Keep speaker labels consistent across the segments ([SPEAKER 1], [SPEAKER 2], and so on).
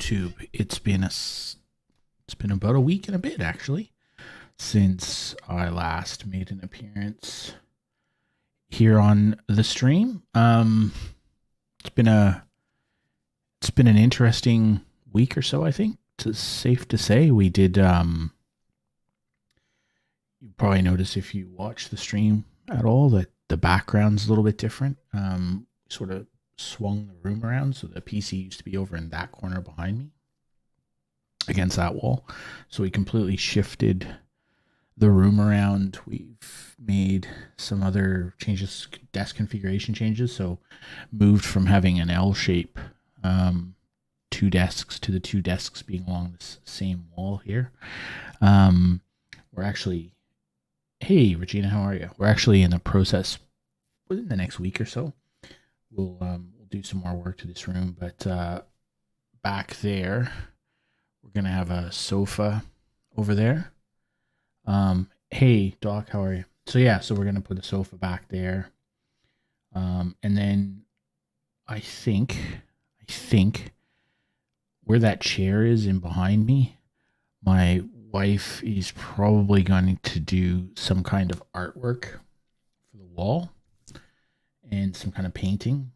[SPEAKER 1] YouTube. It's been about a week and a bit actually since I last made an appearance here on the stream. It's been an interesting week or so, I think. It's safe to say we did you probably notice if you watch the stream at all that the background's a little bit different. Sort of swung the room around, so the PC used to be over in that corner behind me against that wall. So we completely shifted the room around. We've made some other changes, desk configuration changes. So moved from having an L shape, two desks, to the two desks being along this same wall here. We're actually, hey Regina, how are you? We're actually in the process within the next week or so. We'll do some more work to this room, but back there we're gonna have a sofa over there. Hey Doc, how are you? So yeah, so we're gonna put a sofa back there, and then I think where that chair is in behind me, my wife is probably going to do some kind of artwork for the wall and some kind of painting.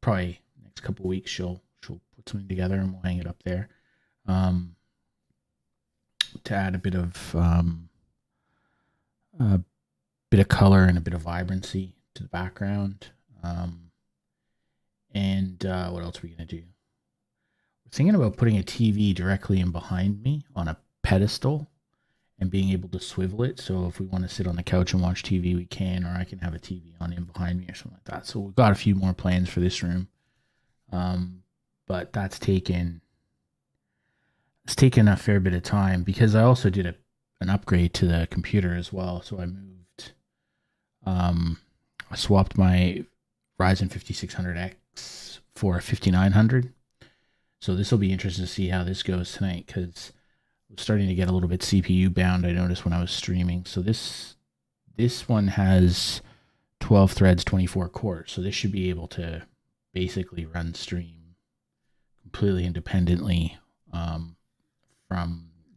[SPEAKER 1] Probably next couple of weeks she'll put something together and we'll hang it up there, to add a bit of color and a bit of vibrancy to the background. And what else are we gonna do? We're thinking about putting a TV directly in behind me on a pedestal and being able to swivel it, so if we want to sit on the couch and watch TV, we can, or I can have a TV on in behind me or something like that. So we've got a few more plans for this room, but it's taken a fair bit of time because I also did an upgrade to the computer as well. So I swapped my Ryzen 5600X for a 5900. So this will be interesting to see how this goes tonight, because I was starting to get a little bit CPU bound, I noticed when I was streaming. So this one has 12 threads, 24 cores. So this should be able to basically run stream completely independently from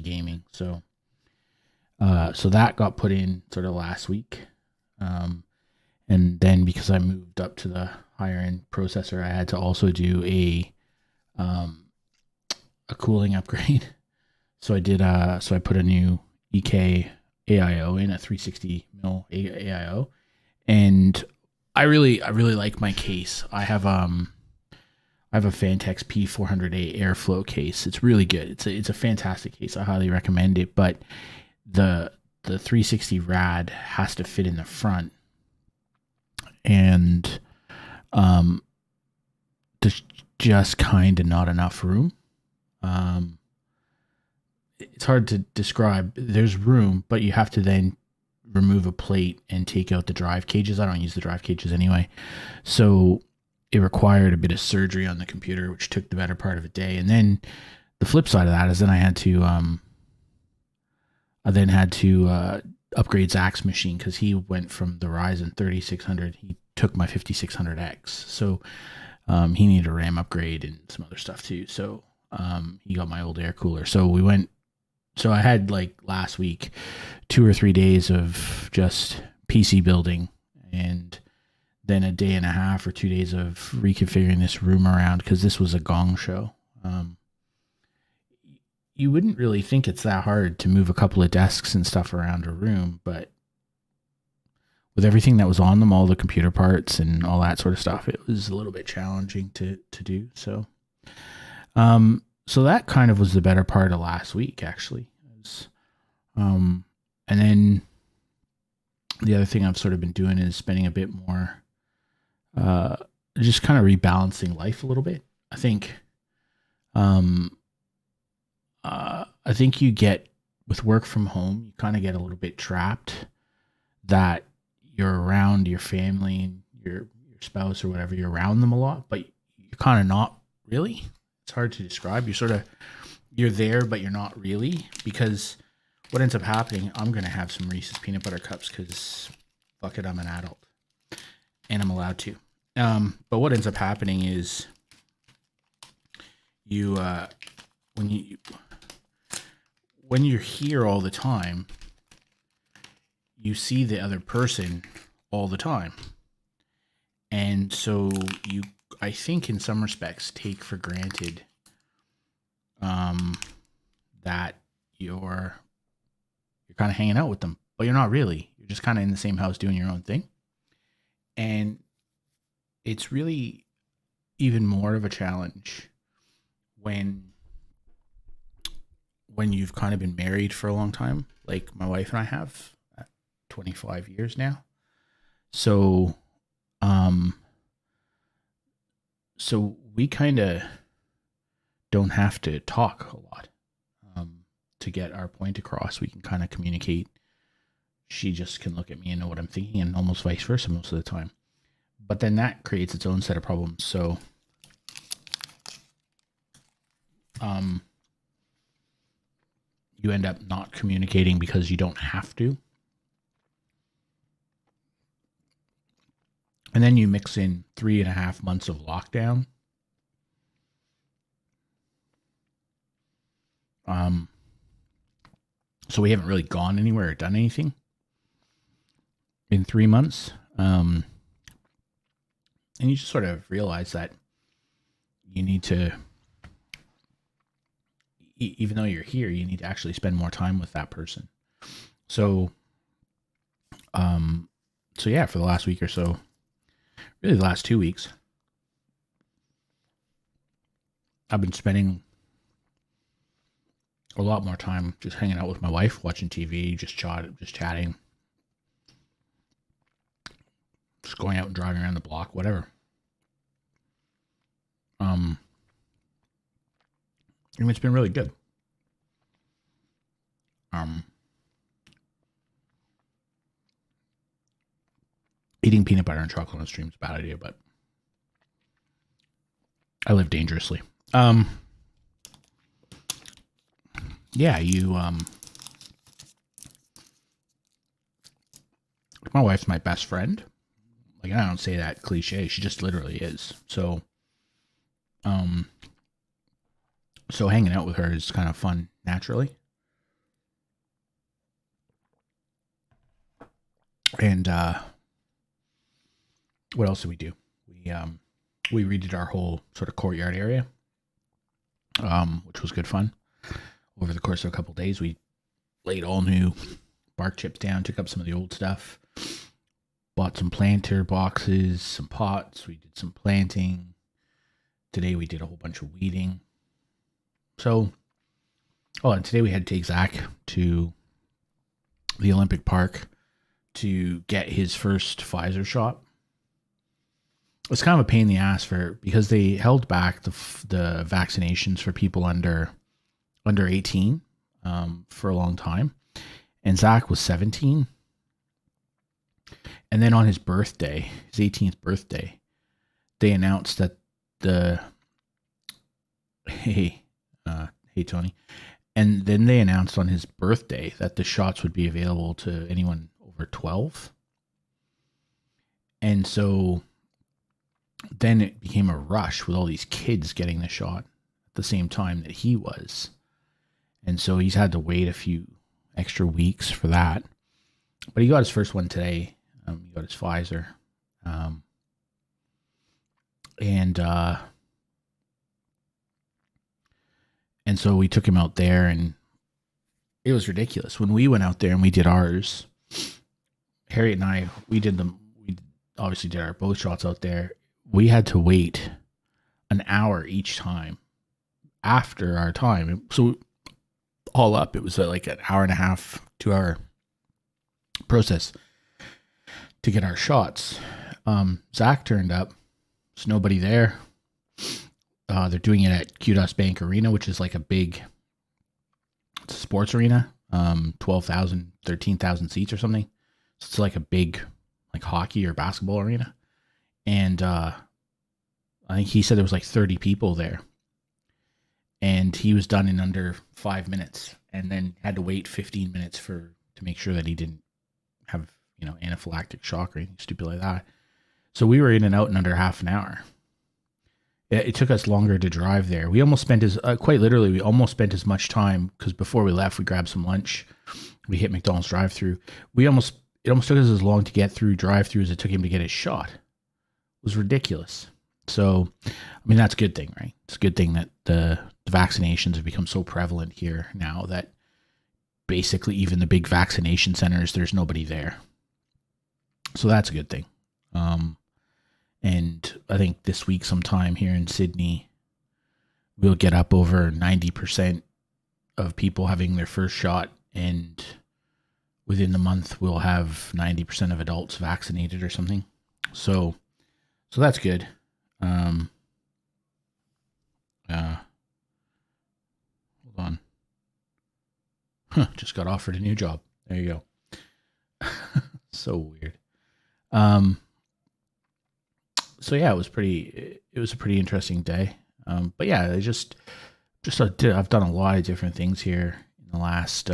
[SPEAKER 1] gaming. So that got put in sort of last week. And then because I moved up to the higher end processor, I had to also do a cooling upgrade. So I did. So I put a new EK AIO in, a 360 mil AIO, and I really like my case. I have a Fantex P400A airflow case. It's really good. It's a fantastic case. I highly recommend it. But the 360 rad has to fit in the front, and there's just kind of not enough room. It's hard to describe. There's room, but you have to then remove a plate and take out the drive cages. I don't use the drive cages anyway. So it required a bit of surgery on the computer, which took the better part of a day. And then the flip side of that is then I had to upgrade Zach's machine, because he went from the Ryzen 3600. He took my 5600X. So he needed a RAM upgrade and some other stuff too. So he got my old air cooler. So I had, like, last week 2 or 3 days of just PC building, and then a day and a half or 2 days of reconfiguring this room around, because this was a gong show. You wouldn't really think it's that hard to move a couple of desks and stuff around a room, but with everything that was on them, all the computer parts and all that sort of stuff, it was a little bit challenging to do. So that kind of was the better part of last week, actually. And then the other thing I've sort of been doing is spending a bit more, just kind of rebalancing life a little bit. I think you get, with work from home, you kind of get a little bit trapped that you're around your family and your spouse or whatever. You're around them a lot, but you're kind of not really. It's hard to describe. You're there, but you're not really, because what ends up happening, I'm going to have some Reese's peanut butter cups because fuck it, I'm an adult and I'm allowed to. But what ends up happening is you when you're here all the time, you see the other person all the time. And so you, I think in some respects, take for granted that you're kind of hanging out with them, but you're not really. You're just kind of in the same house doing your own thing. And it's really even more of a challenge when you've kind of been married for a long time, like my wife and I have, 25 years now. So so we kind of don't have to talk a lot to get our point across. We can kind of communicate. She just can look at me and know what I'm thinking, and almost vice versa most of the time. But then that creates its own set of problems. So you end up not communicating because you don't have to. And then you mix in 3.5 months of lockdown. So we haven't really gone anywhere or done anything in 3 months. And you just sort of realize that you need to, even though you're here, you need to actually spend more time with that person. So, so yeah, for the last week or so, really the last 2 weeks, I've been spending a lot more time just hanging out with my wife, watching TV, just chatting, just going out and driving around the block, whatever. And it's been really good. Eating peanut butter and chocolate on stream is a bad idea, but I live dangerously. Yeah, my wife's my best friend. Like, I don't say that cliche. She just literally is. So, so hanging out with her is kind of fun naturally. And, what else did we do? We redid our whole sort of courtyard area, which was good fun. Over the course of a couple of days, we laid all new bark chips down, took up some of the old stuff, bought some planter boxes, some pots. We did some planting. Today we did a whole bunch of weeding. So, and today we had to take Zach to the Olympic Park to get his first Pfizer shot. It's kind of a pain in the ass because they held back the vaccinations for people under 18 for a long time, and Zach was 17, and then on his birthday, his 18th birthday, they announced that hey Tony, and then they announced on his birthday that the shots would be available to anyone over 12, and so then it became a rush with all these kids getting the shot at the same time that he was. And so he's had to wait a few extra weeks for that. But he got his first one today. He got his Pfizer. And so we took him out there, and it was ridiculous. When we went out there and we did ours, Harriet and I, we obviously did our both shots out there. We had to wait an hour each time after our time. So all up, it was like an hour and a half, 2 hour process to get our shots. Zach turned up. There's nobody there. They're doing it at Kudos Bank Arena, which is like it's a sports arena, 12,000, 13,000 seats or something. So it's like a big, like hockey or basketball arena. And I think he said there was like 30 people there. And he was done in under 5 minutes, and then had to wait 15 minutes to make sure that he didn't have, anaphylactic shock or anything stupid like that. So we were in and out in under half an hour. It took us longer to drive there. We almost spent quite literally, we almost spent as much time because before we left, we grabbed some lunch. We hit McDonald's drive-through. It almost took us as long to get through drive-through as it took him to get his shot. It was ridiculous. So, I mean, that's a good thing, right? It's a good thing that the vaccinations have become so prevalent here now that basically even the big vaccination centers, there's nobody there. So that's a good thing. And I think this week sometime here in Sydney, we'll get up over 90% of people having their first shot. And within the month, we'll have 90% of adults vaccinated or something. So that's good. Hold on. Just got offered a new job. There you go. So weird. So yeah, it was a pretty interesting day. But yeah, I've done a lot of different things here in the last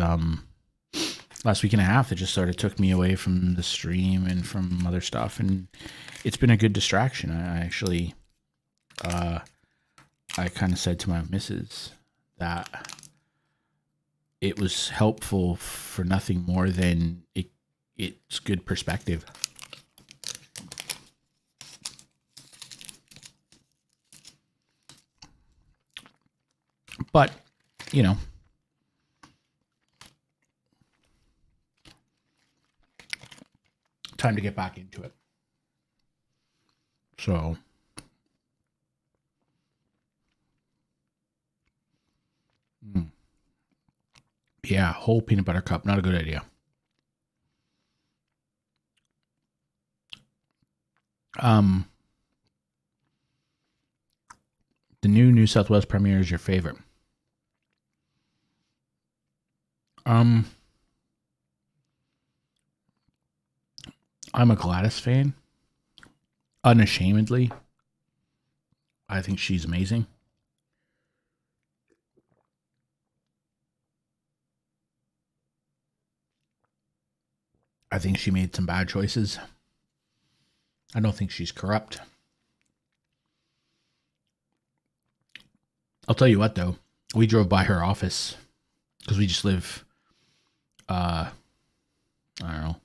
[SPEAKER 1] week and a half that just sort of took me away from the stream and from other stuff, and it's been a good distraction. I actually, I kind of said to my missus that it was helpful for nothing more than it's good perspective. But, you know, time to get back into it. So, yeah, whole peanut butter cup, not a good idea. The New South Wales Premier is your favorite. I'm a Gladys fan. Unashamedly. I think she's amazing. I think she made some bad choices. I don't think she's corrupt. I'll tell you what, though. We drove by her office because we just live, I don't know,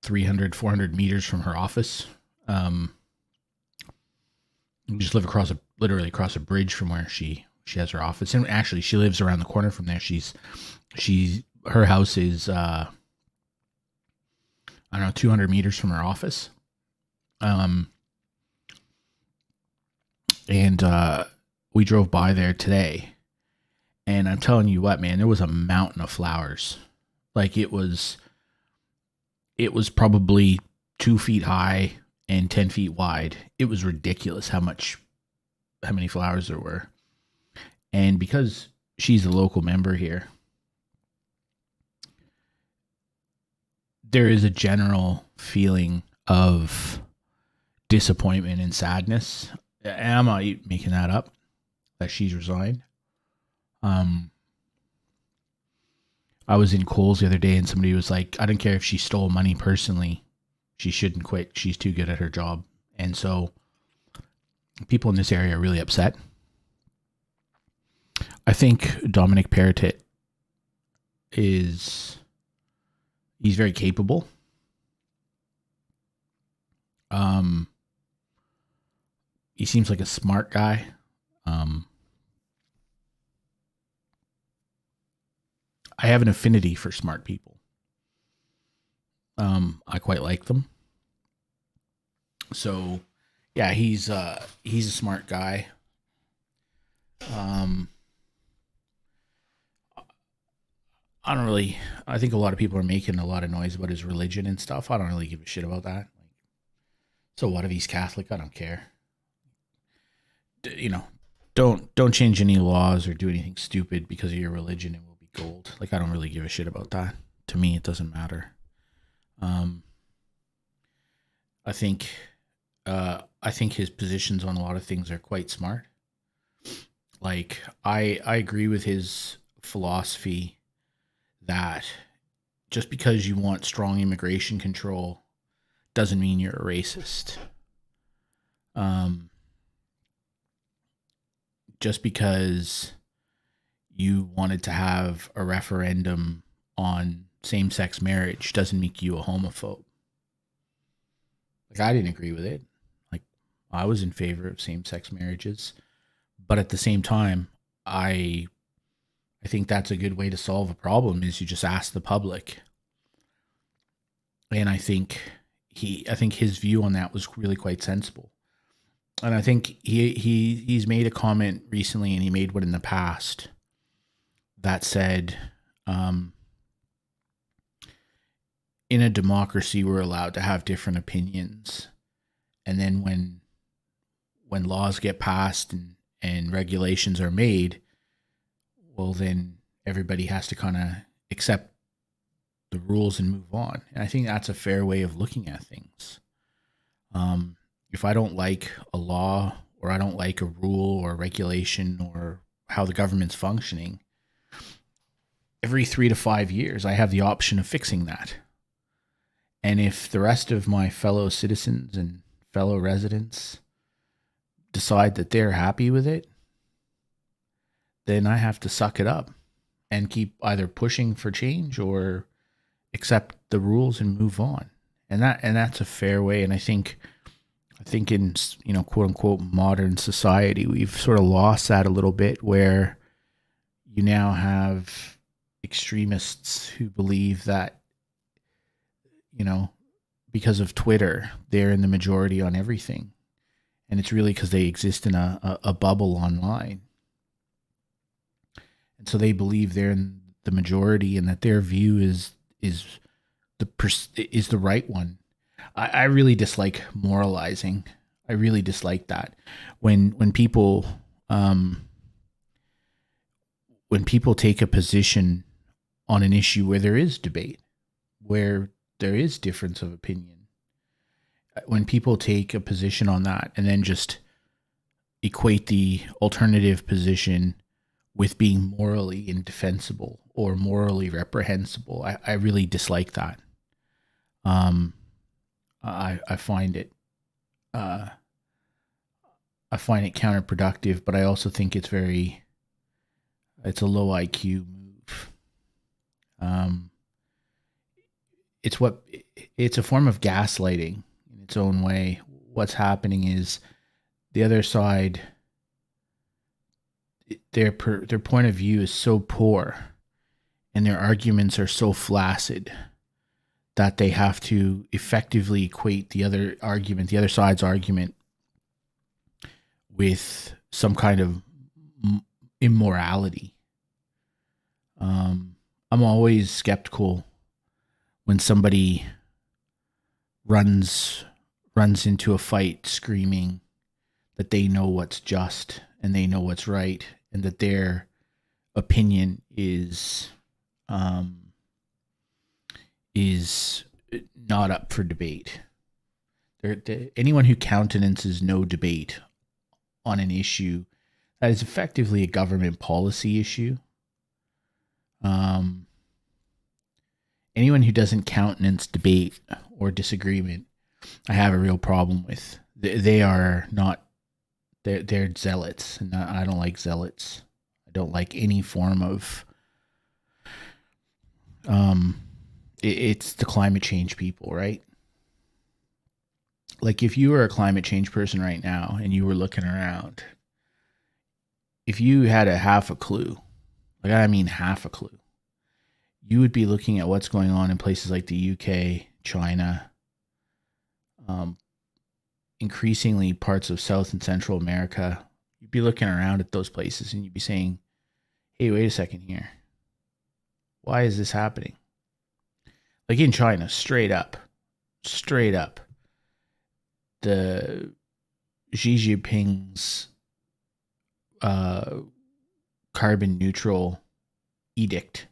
[SPEAKER 1] 300, 400 meters from her office. We just live literally across a bridge from where she has her office. And actually, she lives around the corner from there. Her house is, I don't know, 200 meters from her office. And we drove by there today. And I'm telling you what, man, there was a mountain of flowers. Like it was probably 2 feet high and 10 feet wide. It was ridiculous how many flowers there were. And because she's a local member here, there is a general feeling of disappointment and sadness. And I'm not making that up, that she's resigned. I was in Kohl's the other day and somebody was like, I don't care if she stole money personally. She shouldn't quit. She's too good at her job. And so people in this area are really upset. I think Dominic Perrottet he's very capable. He seems like a smart guy. I have an affinity for smart people. I quite like them. So, yeah, he's a smart guy. I think a lot of people are making a lot of noise about his religion and stuff. I don't really give a shit about that. So what if he's Catholic? I don't care. Don't change any laws or do anything stupid because of your religion. It will be gold. Like, I don't really give a shit about that. To me, it doesn't matter. I think his positions on a lot of things are quite smart. Like, I agree with his philosophy that just because you want strong immigration control doesn't mean you're a racist. just because you wanted to have a referendum on same-sex marriage doesn't make you a homophobe. Like, I didn't agree with it. Like, I was in favor of same-sex marriages, but at the same time, I think that's a good way to solve a problem is you just ask the public. And I think his view on that was really quite sensible. And I think he's made a comment recently, and he made one in the past that said, in a democracy, we're allowed to have different opinions. And then when laws get passed and regulations are made, well, then everybody has to kind of accept the rules and move on. And I think that's a fair way of looking at things. If I don't like a law, or I don't like a rule or a regulation or how the government's functioning, every 3 to 5 years, I have the option of fixing that. And if the rest of my fellow citizens and fellow residents decide that they're happy with it, then I have to suck it up and keep either pushing for change or accept the rules and move on. And that's a fair way. And I think in, quote unquote, modern society, we've sort of lost that a little bit, where you now have extremists who believe that, because of Twitter, they're in the majority on everything. And it's really because they exist in a bubble online. And so they believe they're in the majority and that their view is the right one. I really dislike moralizing. I really dislike that. When people take a position on an issue where there is debate, where there is difference of opinion, when people take a position on that and then just equate the alternative position with being morally indefensible or morally reprehensible, I really dislike that. I find it counterproductive, but I also think it's a low IQ move. It's a form of gaslighting in its own way. What's happening is the other side, their point of view is so poor and their arguments are so flaccid that they have to effectively equate the other side's argument, with some kind of immorality. I'm always skeptical when somebody runs into a fight screaming that they know what's just and they know what's right, and that their opinion is not up for debate. Anyone who countenances no debate on an issue that is effectively a government policy issue, anyone who doesn't countenance debate or disagreement, I have a real problem with. They are not. They're zealots, and I don't like zealots. I don't like any form of. It's the climate change people, right? Like, if you were a climate change person right now and you were looking around, if you had half a clue, half a clue, you would be looking at what's going on in places like the UK, China, increasingly parts of South and Central America. You'd be looking around at those places and you'd be saying, hey, wait a second here. Why is this happening? Like in China, straight up, the Xi Jinping's carbon neutral edict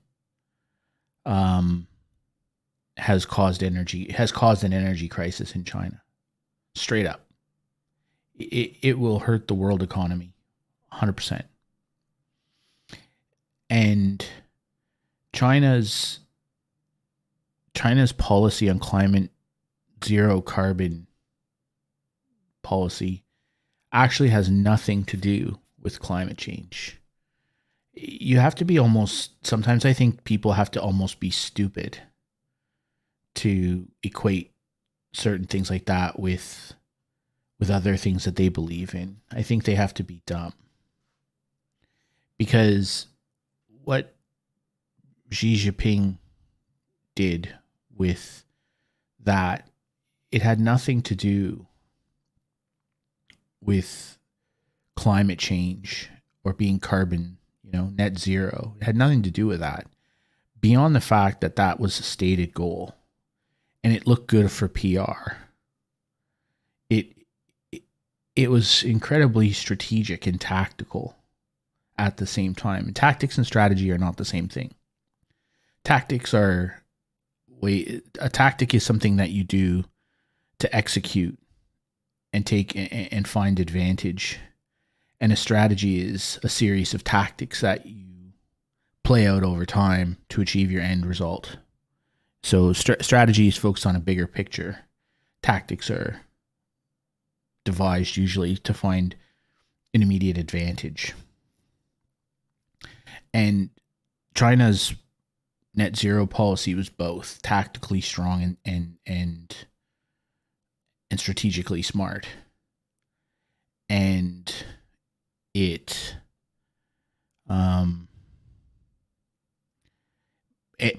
[SPEAKER 1] has caused an energy crisis in China. Straight up. It will hurt the world economy 100%. And China's policy on climate zero carbon policy actually has nothing to do with climate change. You have to be almost, sometimes I think people have to almost be stupid to equate certain things like that with other things that they believe in. I think they have to be dumb. Because what Xi Jinping did with that, it had nothing to do with climate change or being carbon, net zero. It had nothing to do with that. Beyond the fact that that was a stated goal and it looked good for PR. It was incredibly strategic and tactical at the same time. And tactics and strategy are not the same thing. A tactic is something that you do to execute and take and find advantage. And a strategy is a series of tactics that you play out over time to achieve your end result. So strategy is focused on a bigger picture. Tactics are devised usually to find an immediate advantage. And China's net zero policy was both tactically strong and strategically smart. And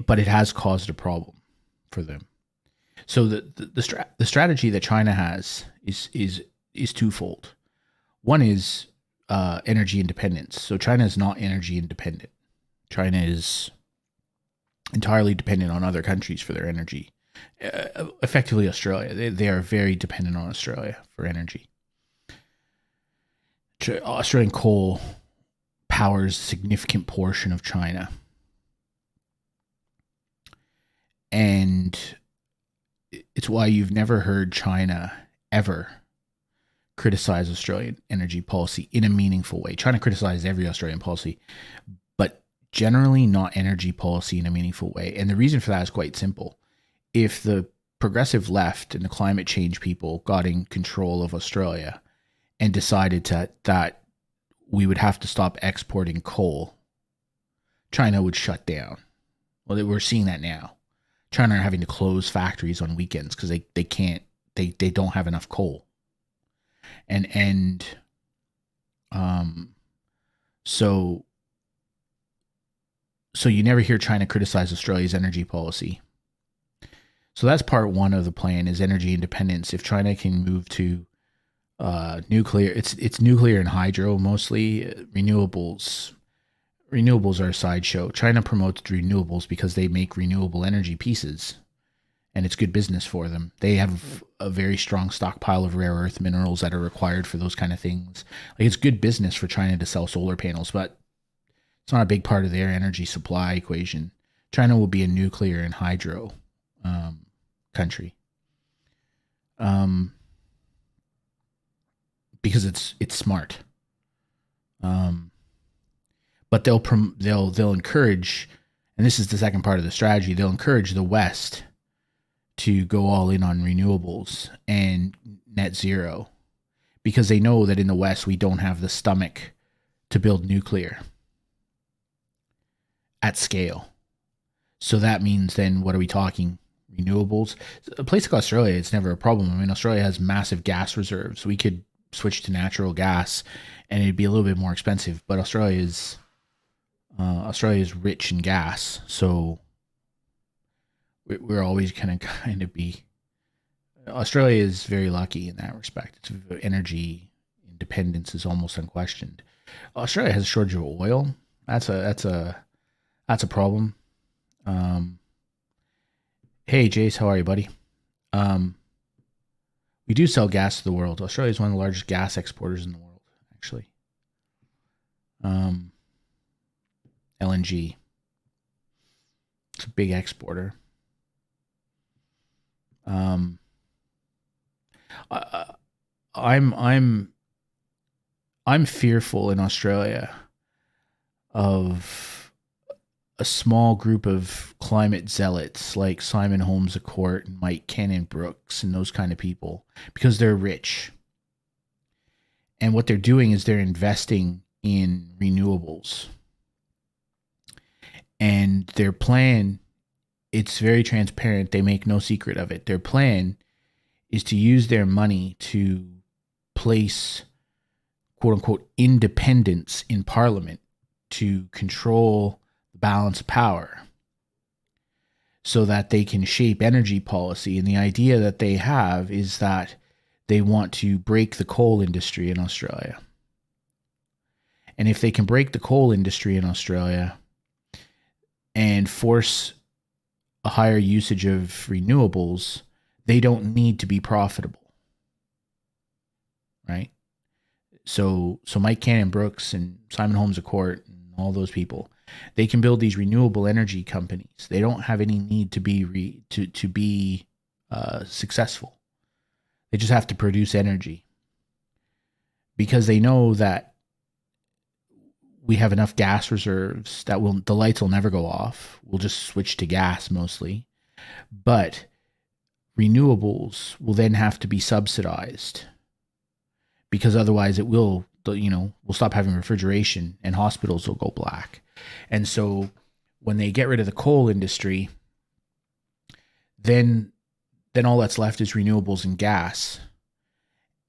[SPEAKER 1] but it has caused a problem for them. So the strategy that China has is twofold. One is energy independence. So China is not energy independent. China is entirely dependent on other countries for their energy. Effectively, Australia. They are very dependent on Australia for energy. Australian coal powers a significant portion of China. And it's why you've never heard China ever criticize Australian energy policy in a meaningful way. China criticizes every Australian policy, but generally not energy policy in a meaningful way. And the reason for that is quite simple. If the progressive left and the climate change people got in control of Australia and decided that we would have to stop exporting coal, China would shut down. Well, we're seeing that now. China are having to close factories on weekends because they don't have enough coal. So you never hear China criticize Australia's energy policy. So that's part one of the plan, is energy independence. If China can move to nuclear, it's nuclear and hydro mostly. Renewables are a sideshow. China promotes renewables because they make renewable energy pieces, and it's good business for them. They have a very strong stockpile of rare earth minerals that are required for those kind of things. Like, it's good business for China to sell solar panels, but it's not a big part of their energy supply equation. China will be a nuclear and hydro country, because it's smart. But they'll encourage, and this is the second part of the strategy, they'll encourage the West to go all in on renewables and net zero, because they know that in the West we don't have the stomach to build nuclear at scale. So that means then, what are we talking? Renewables. A place like Australia, it's never a problem. I mean, Australia has massive gas reserves. We could switch to natural gas and it'd be a little bit more expensive, but Australia is rich in gas, so we're always kind of be. Australia is very lucky in that respect. Its energy independence is almost unquestioned. Australia has a shortage of oil. That's a problem. Hey Jace, how are you, buddy? We do sell gas to the world. Australia is one of the largest gas exporters in the world, actually. LNG. It's a big exporter. I'm fearful in Australia of a small group of climate zealots like Simon Holmes a Court and Mike Cannon-Brookes and those kind of people, because they're rich. And what they're doing is they're investing in renewables. And their plan, it's very transparent. They make no secret of it. Their plan is to use their money to place, quote unquote, independence in parliament to control the balance of power so that they can shape energy policy. And the idea that they have is that they want to break the coal industry in Australia. And if they can break the coal industry in Australia and force a higher usage of renewables, they don't need to be profitable, right? So Mike Cannon-Brookes and Simon Holmes à Court and all those people, they can build these renewable energy companies. They don't have any need to be successful. They just have to produce energy because they know that we have enough gas reserves that the lights will never go off. We'll just switch to gas mostly. But renewables will then have to be subsidized because otherwise we'll stop having refrigeration and hospitals will go black. And so when they get rid of the coal industry, then all that's left is renewables and gas.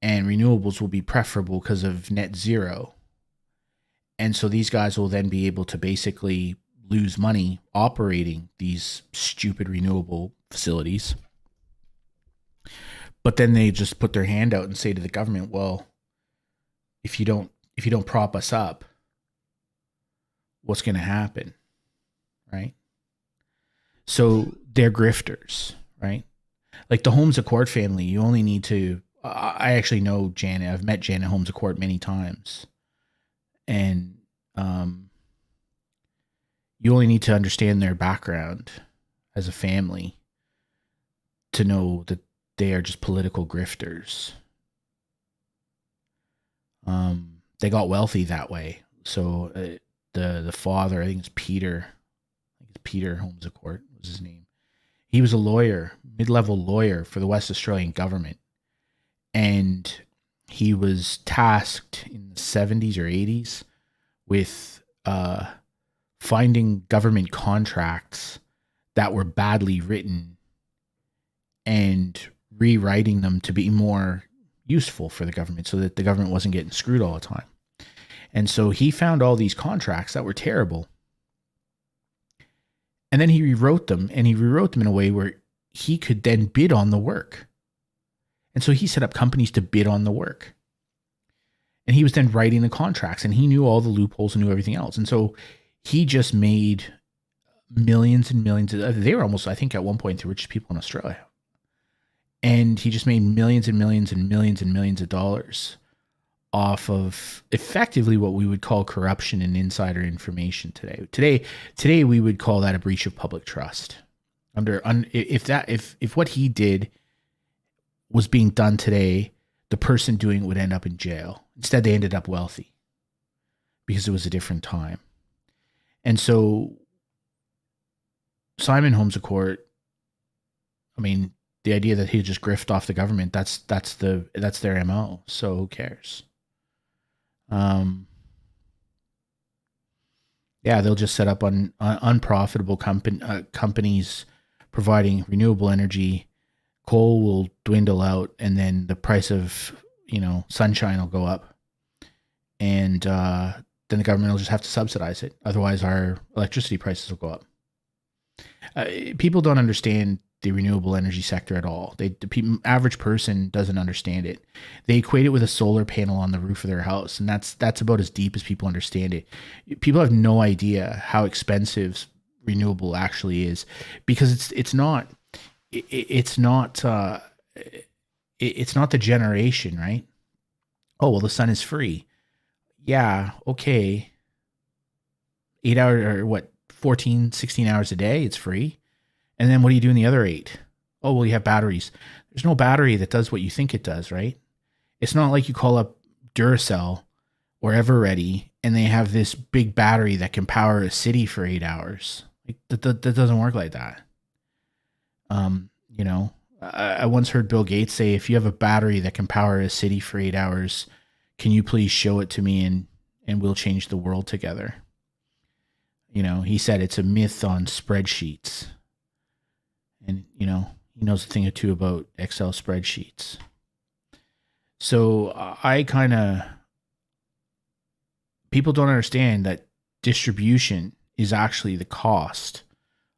[SPEAKER 1] And renewables will be preferable because of net zero. And so these guys will then be able to basically lose money operating these stupid renewable facilities. But then they just put their hand out and say to the government, well, if you don't prop us up, what's going to happen? Right? So they're grifters, right? Like the Holmes à Court family, you only need to, I actually know Janet. I've met Janet Holmes à Court many times. And you only need to understand their background as a family to know that they are just political grifters. They got wealthy that way. So the father, I think it's Peter Holmes à Court was his name. He was a lawyer, mid-level lawyer for the West Australian government. And he was tasked in the 70s or 80s with finding government contracts that were badly written and rewriting them to be more useful for the government so that the government wasn't getting screwed all the time. And so he found all these contracts that were terrible. And then he rewrote them, and he rewrote them in a way where he could then bid on the work. And so he set up companies to bid on the work. And he was then writing the contracts, and he knew all the loopholes and knew everything else. And so he just made millions and millions. They were almost, I think, at one point the richest people in Australia. And he just made millions and millions and millions and millions of dollars off of effectively what we would call corruption and insider information today. Today we would call that a breach of public trust. If what he did was being done today, the person doing it would end up in jail. Instead, they ended up wealthy because it was a different time. And so Simon Holmes à Court, I mean, the idea that he'd just grift off the government, that's their MO. So who cares? They'll just set up on unprofitable companies providing renewable energy. Coal will dwindle out, and then the price of sunshine will go up, and then the government will just have to subsidize it. Otherwise, our electricity prices will go up. People don't understand the renewable energy sector at all. The average person doesn't understand it. They equate it with a solar panel on the roof of their house, and that's about as deep as people understand it. People have no idea how expensive renewable actually is, because it's not the generation, right? Oh, well, the sun is free. Yeah, okay. 8 hours or 14, 16 hours a day, it's free. And then what do you do in the other 8? Oh, well, you have batteries. There's no battery that does what you think it does, right? It's not like you call up Duracell or Eveready and they have this big battery that can power a city for 8 hours. That doesn't work like that. I once heard Bill Gates say, if you have a battery that can power a city for 8 hours, can you please show it to me and we'll change the world together. You know, he said it's a myth on spreadsheets. And, you know, he knows a thing or two about Excel spreadsheets. So people don't understand that distribution is actually the cost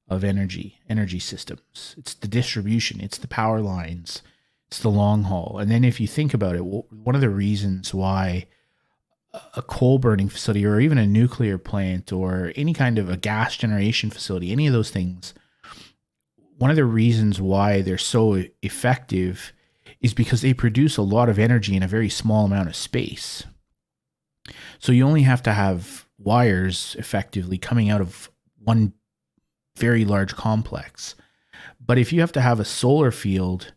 [SPEAKER 1] of energy systems. It's the distribution, it's the power lines, it's the long haul. And then if you think about it, one of the reasons why a coal burning facility or even a nuclear plant or any kind of a gas generation facility, any of those things, one of the reasons why they're so effective is because they produce a lot of energy in a very small amount of space. So you only have to have wires effectively coming out of one very large complex. But if you have to have a solar field,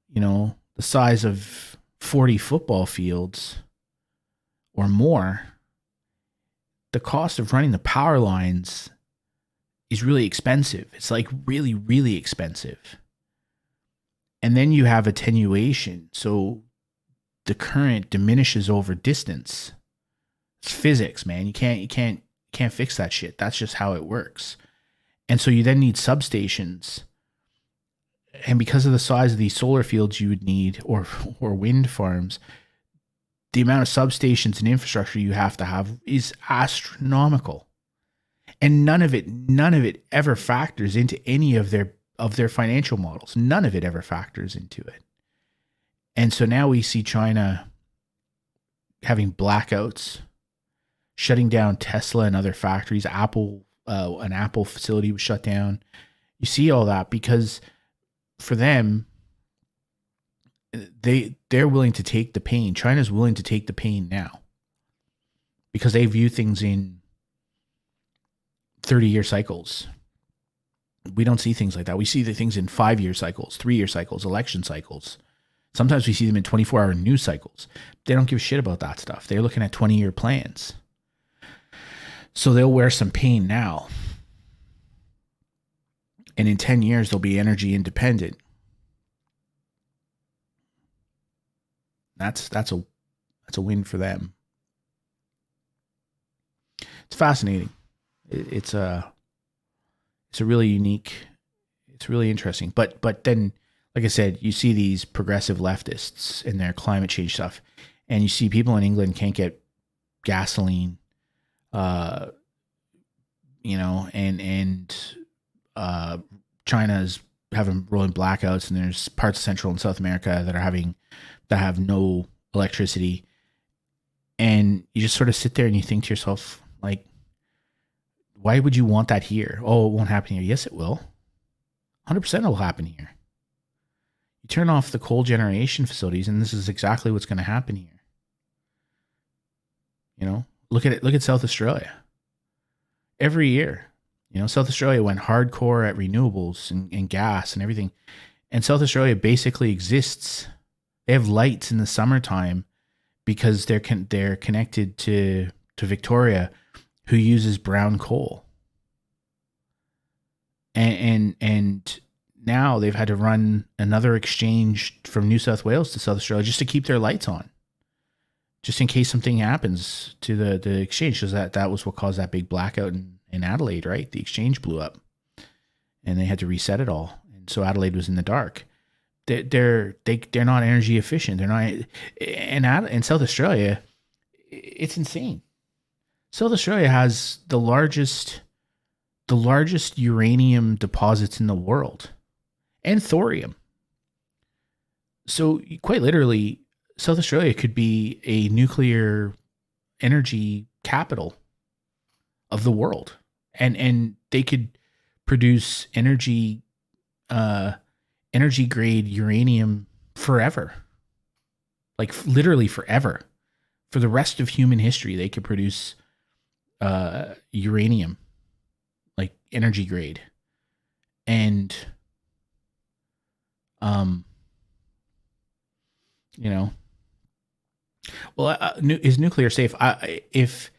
[SPEAKER 1] you know, the size of 40 football fields or more, the cost of running the power lines is really expensive. It's like really, really expensive. And then you have attenuation. So the current diminishes over distance. It's physics, man. You can't fix that shit. That's just how it works. And so you then need substations. And because of the size of these solar fields you would need, or wind farms, the amount of substations and infrastructure you have to have is astronomical. And none of it ever factors into any of their financial models. None of it ever factors into it. And so now we see China having blackouts, shutting down Tesla and other factories. An Apple facility was shut down. You see all that because for them, they're willing to take the pain. China's willing to take the pain now because they view things in 30-year cycles. We don't see things like that. We see the things in 5-year cycles, 3-year cycles, election cycles. Sometimes we see them in 24-hour news cycles. They don't give a shit about that stuff. They're looking at 20-year plans. So they'll wear some pain now. And in 10 years, they'll be energy independent. That's a win for them. It's fascinating. It's a really unique, it's really interesting. But then, like I said, you see these progressive leftists in their climate change stuff, and you see people in England can't get gasoline, you know, and China's having rolling blackouts, and there's parts of Central and South America that have no electricity, and you just sort of sit there and you think to yourself, like, why would you want that here? Oh, it won't happen here. Yes, it will. 100% it will happen here. You turn off the coal generation facilities, and this is exactly what's going to happen here. You know, look at it. Look at South Australia. Every year, you know, South Australia went hardcore at renewables and gas and everything. And South Australia basically exists. They have lights in the summertime because they're connected to Victoria, who uses brown coal. And now they've had to run another exchange from New South Wales to South Australia just to keep their lights on, just in case something happens to the exchange, because that was what caused that big blackout in Adelaide, right? The exchange blew up, and they had to reset it all, and so Adelaide was in the dark. They're not energy efficient. They're not. In South Australia, it's insane. South Australia has the largest uranium deposits in the world, and thorium. So quite literally, South Australia could be a nuclear energy capital of the world, and they could produce energy grade uranium forever, like literally forever, for the rest of human history. They could produce uranium, like energy grade, and you know, well, is nuclear safe? If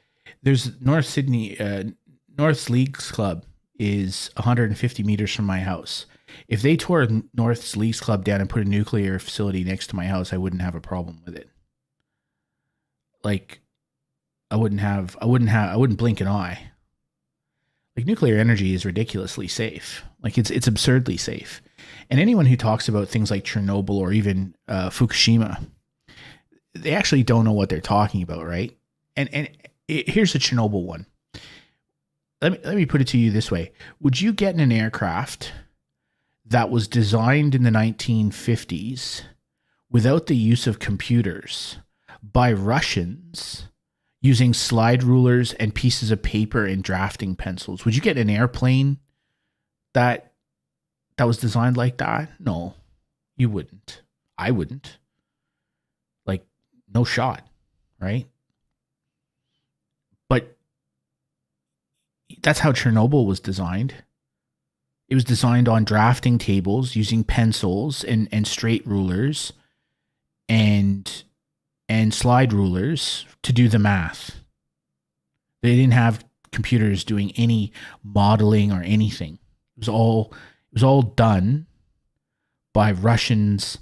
[SPEAKER 1] there's North's Leagues Club is 150 meters from my house. If they tore North's Leagues Club down and put a nuclear facility next to my house, I wouldn't have a problem with it. Like, I wouldn't blink an eye. Like, nuclear energy is ridiculously safe. Like, it's absurdly safe. And anyone who talks about things like Chernobyl or even Fukushima, they actually don't know what they're talking about, right? And here's the Chernobyl one. Let me put it to you this way. Would you get in an aircraft that was designed in the 1950s without the use of computers by Russians using slide rulers and pieces of paper and drafting pencils? Would you get an airplane that was designed like that? No, you wouldn't. I wouldn't. Like, no shot, right? But that's how Chernobyl was designed. It was designed on drafting tables using pencils and straight rulers and slide rulers to do the math. They didn't have computers doing any modeling or anything. It was all done by Russians,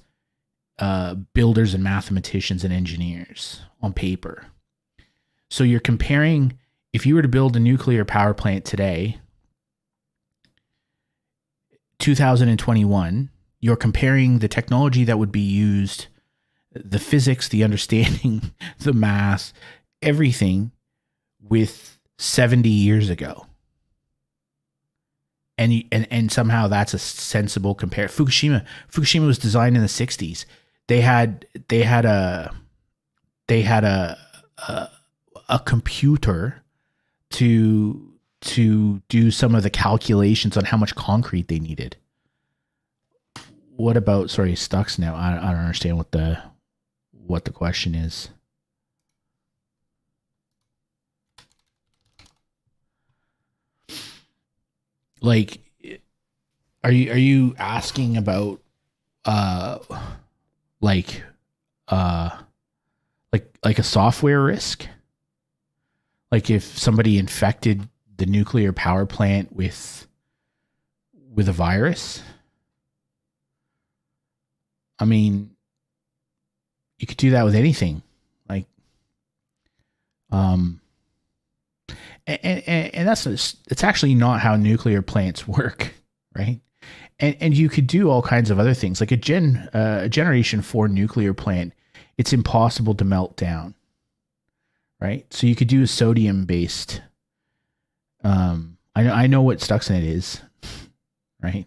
[SPEAKER 1] builders and mathematicians and engineers on paper. So you're comparing, if you were to build a nuclear power plant today, 2021, you're comparing the technology that would be used, the physics, the understanding, the math, everything with 70 years ago. And somehow that's a sensible compare. Fukushima was designed in the 60s. They had a computer to do some of the calculations on how much concrete they needed. What about, sorry, Stux now? I don't understand what the question is. Like, are you asking about like a software risk? Like, if somebody infected the nuclear power plant with a virus? I mean, you could do that with anything. Like, and it's actually not how nuclear plants work, right? And you could do all kinds of other things. Like a generation 4 nuclear plant, it's impossible to melt down, right? So you could do a sodium based. I know what Stuxnet is, right?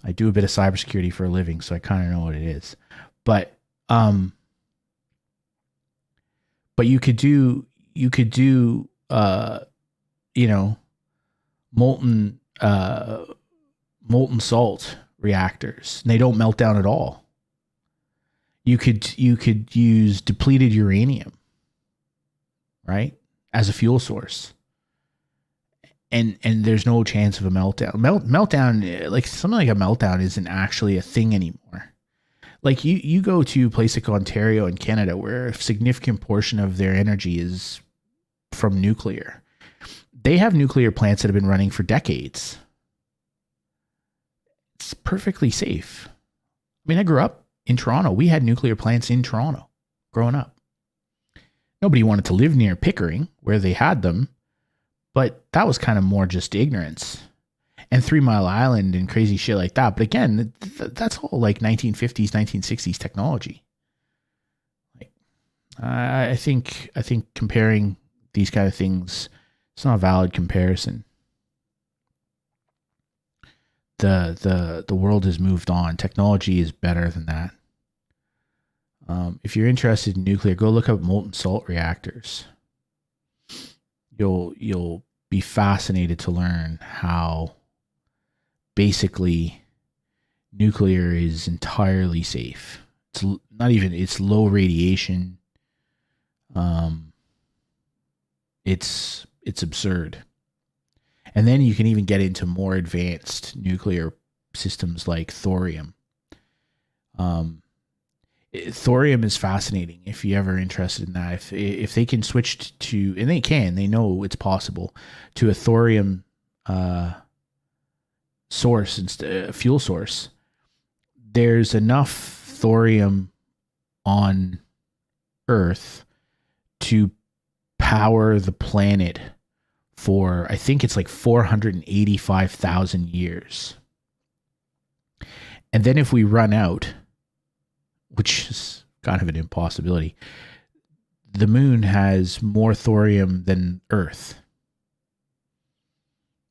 [SPEAKER 1] I do a bit of cybersecurity for a living, so I kind of know what it is. But you could do molten salt reactors, and they don't melt down at all. You could use depleted uranium, right, as a fuel source, and there's no chance of a meltdown. Meltdown, like something like a meltdown, isn't actually a thing anymore. Like you go to a place like Ontario in Canada, where a significant portion of their energy is from nuclear. They have nuclear plants that have been running for decades. It's perfectly safe. I mean, I grew up in Toronto. We had nuclear plants in Toronto growing up. Nobody wanted to live near Pickering, where they had them, but that was kind of more just ignorance. And 3 Mile Island and crazy shit like that. But again, that's all like 1950s, 1960s technology. Like, I think comparing these kind of things, it's not a valid comparison. The world has moved on. Technology is better than that. If you're interested in nuclear, go look up molten salt reactors. You'll be fascinated to learn how basically nuclear is entirely safe. It's low radiation. It's absurd. And then you can even get into more advanced nuclear systems like thorium. Thorium is fascinating if you're ever interested in that. If they can switch to, and they know it's possible, to a thorium source, instead fuel source, there's enough thorium on Earth to power the planet for, I think it's like 485,000 years. And then if we run out, which is kind of an impossibility, the moon has more thorium than Earth.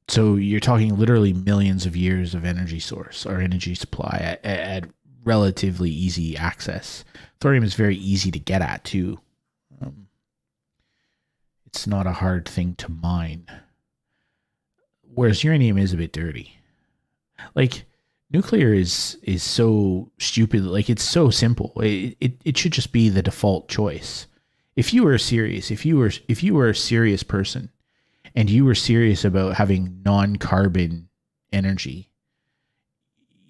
[SPEAKER 1] So you're talking literally millions of years of energy source or energy supply at relatively easy access. Thorium is very easy to get at too. It's not a hard thing to mine. Whereas uranium is a bit dirty. Like, nuclear is so stupid. Like, it's so simple. It should just be the default choice. If you were serious, if you were a serious person, and you were serious about having non-carbon energy,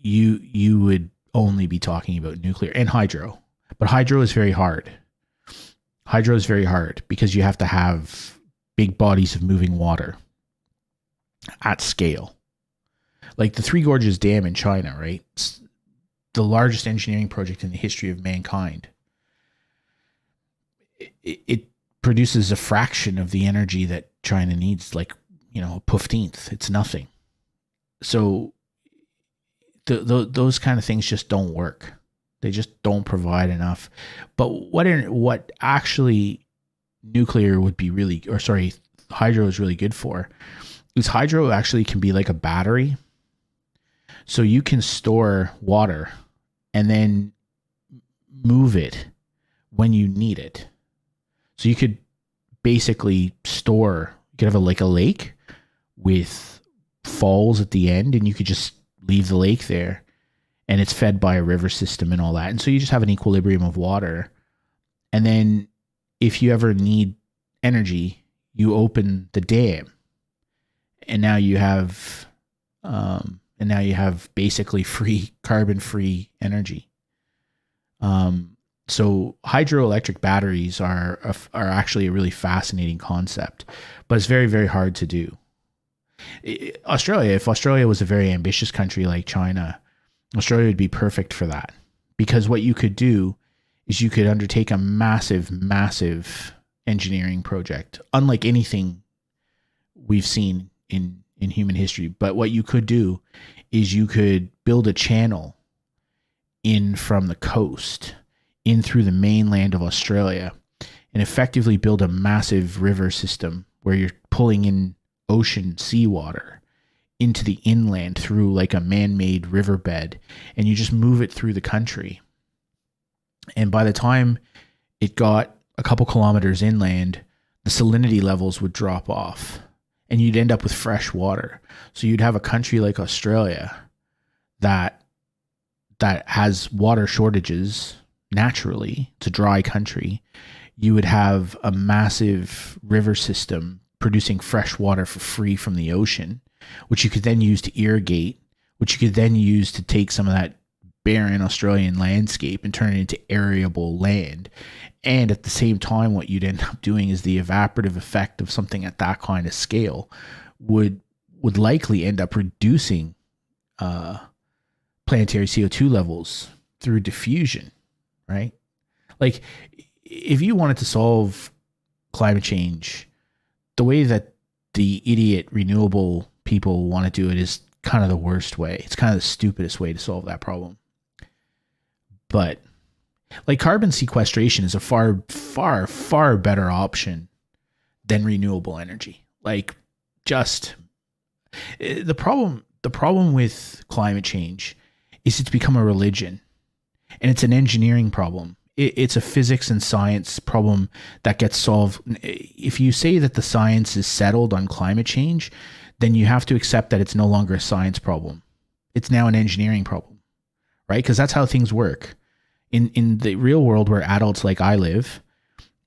[SPEAKER 1] you would only be talking about nuclear and hydro. But hydro is very hard. Hydro is very hard because you have to have big bodies of moving water at scale. Like the Three Gorges Dam in China, right? It's the largest engineering project in the history of mankind. It produces a fraction of the energy that China needs, like, a 15th. It's nothing. So those kind of things just don't work. They just don't provide enough. But what actually nuclear would be really, or sorry, hydro is really good for, is hydro actually can be like a battery. So you can store water and then move it when you need it. So you could basically store, you could have like a lake with falls at the end, and you could just leave the lake there, and it's fed by a river system and all that. And so you just have an equilibrium of water. And then if you ever need energy, you open the dam, and now you have basically free, carbon-free energy. So hydroelectric batteries are actually a really fascinating concept, but it's very, very hard to do. If Australia was a very ambitious country like China, Australia would be perfect for that, because what you could do is you could undertake a massive, massive engineering project, unlike anything we've seen in human history. But what you could do is you could build a channel in from the coast in through the mainland of Australia and effectively build a massive river system where you're pulling in ocean seawater into the inland through like a man-made riverbed, and you just move it through the country. And by the time it got a couple kilometers inland, the salinity levels would drop off and you'd end up with fresh water. So you'd have a country like Australia that has water shortages naturally. It's a dry country. You would have a massive river system producing fresh water for free from the ocean, which you could then use to irrigate, which you could then use to take some of that barren Australian landscape and turn it into arable land. And at the same time, what you'd end up doing is the evaporative effect of something at that kind of scale would likely end up reducing planetary CO2 levels through diffusion, right? Like, if you wanted to solve climate change, the way that the idiot renewable people want to do it is kind of the worst way. It's kind of the stupidest way to solve that problem. But like, carbon sequestration is a far, far, far better option than renewable energy. Like, just the problem with climate change is it's become a religion, and it's an engineering problem. It's a physics and science problem that gets solved. If you say that the science is settled on climate change, then you have to accept that it's no longer a science problem. It's now an engineering problem, right? Because that's how things work. In the real world where adults like I live,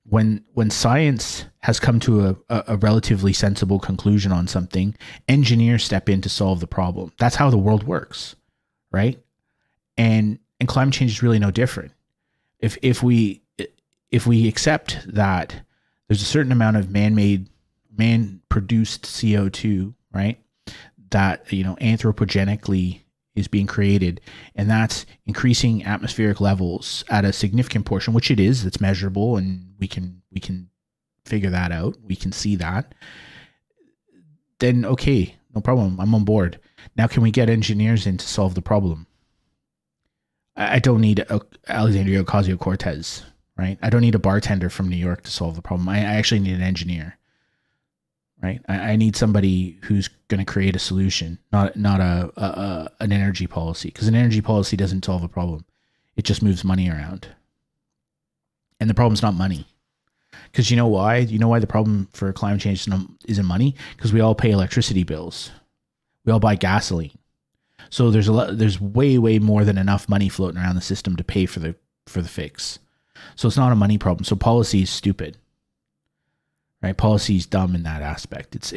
[SPEAKER 1] when science has come to a relatively sensible conclusion on something, engineers step in to solve the problem. That's how the world works, right? And climate change is really no different. If we accept that there's a certain amount of man-produced CO2, right, that anthropogenically is being created, and that's increasing atmospheric levels at a significant portion, which it is, that's measurable, and we can figure that out. We can see that. Then, okay, no problem. I'm on board. Now, can we get engineers in to solve the problem? I don't need Alexandria Ocasio-Cortez, right? I don't need a bartender from New York to solve the problem. I actually need an engineer, right? I need somebody who's going to create a solution, not an energy policy, because an energy policy doesn't solve a problem. It just moves money around. And the problem's not money. Because you know why? You know why the problem for climate change isn't money? Because we all pay electricity bills. We all buy gasoline. So there's way more than enough money floating around the system to pay for the fix. So it's not a money problem. So policy is stupid, right? Policy is dumb in that aspect.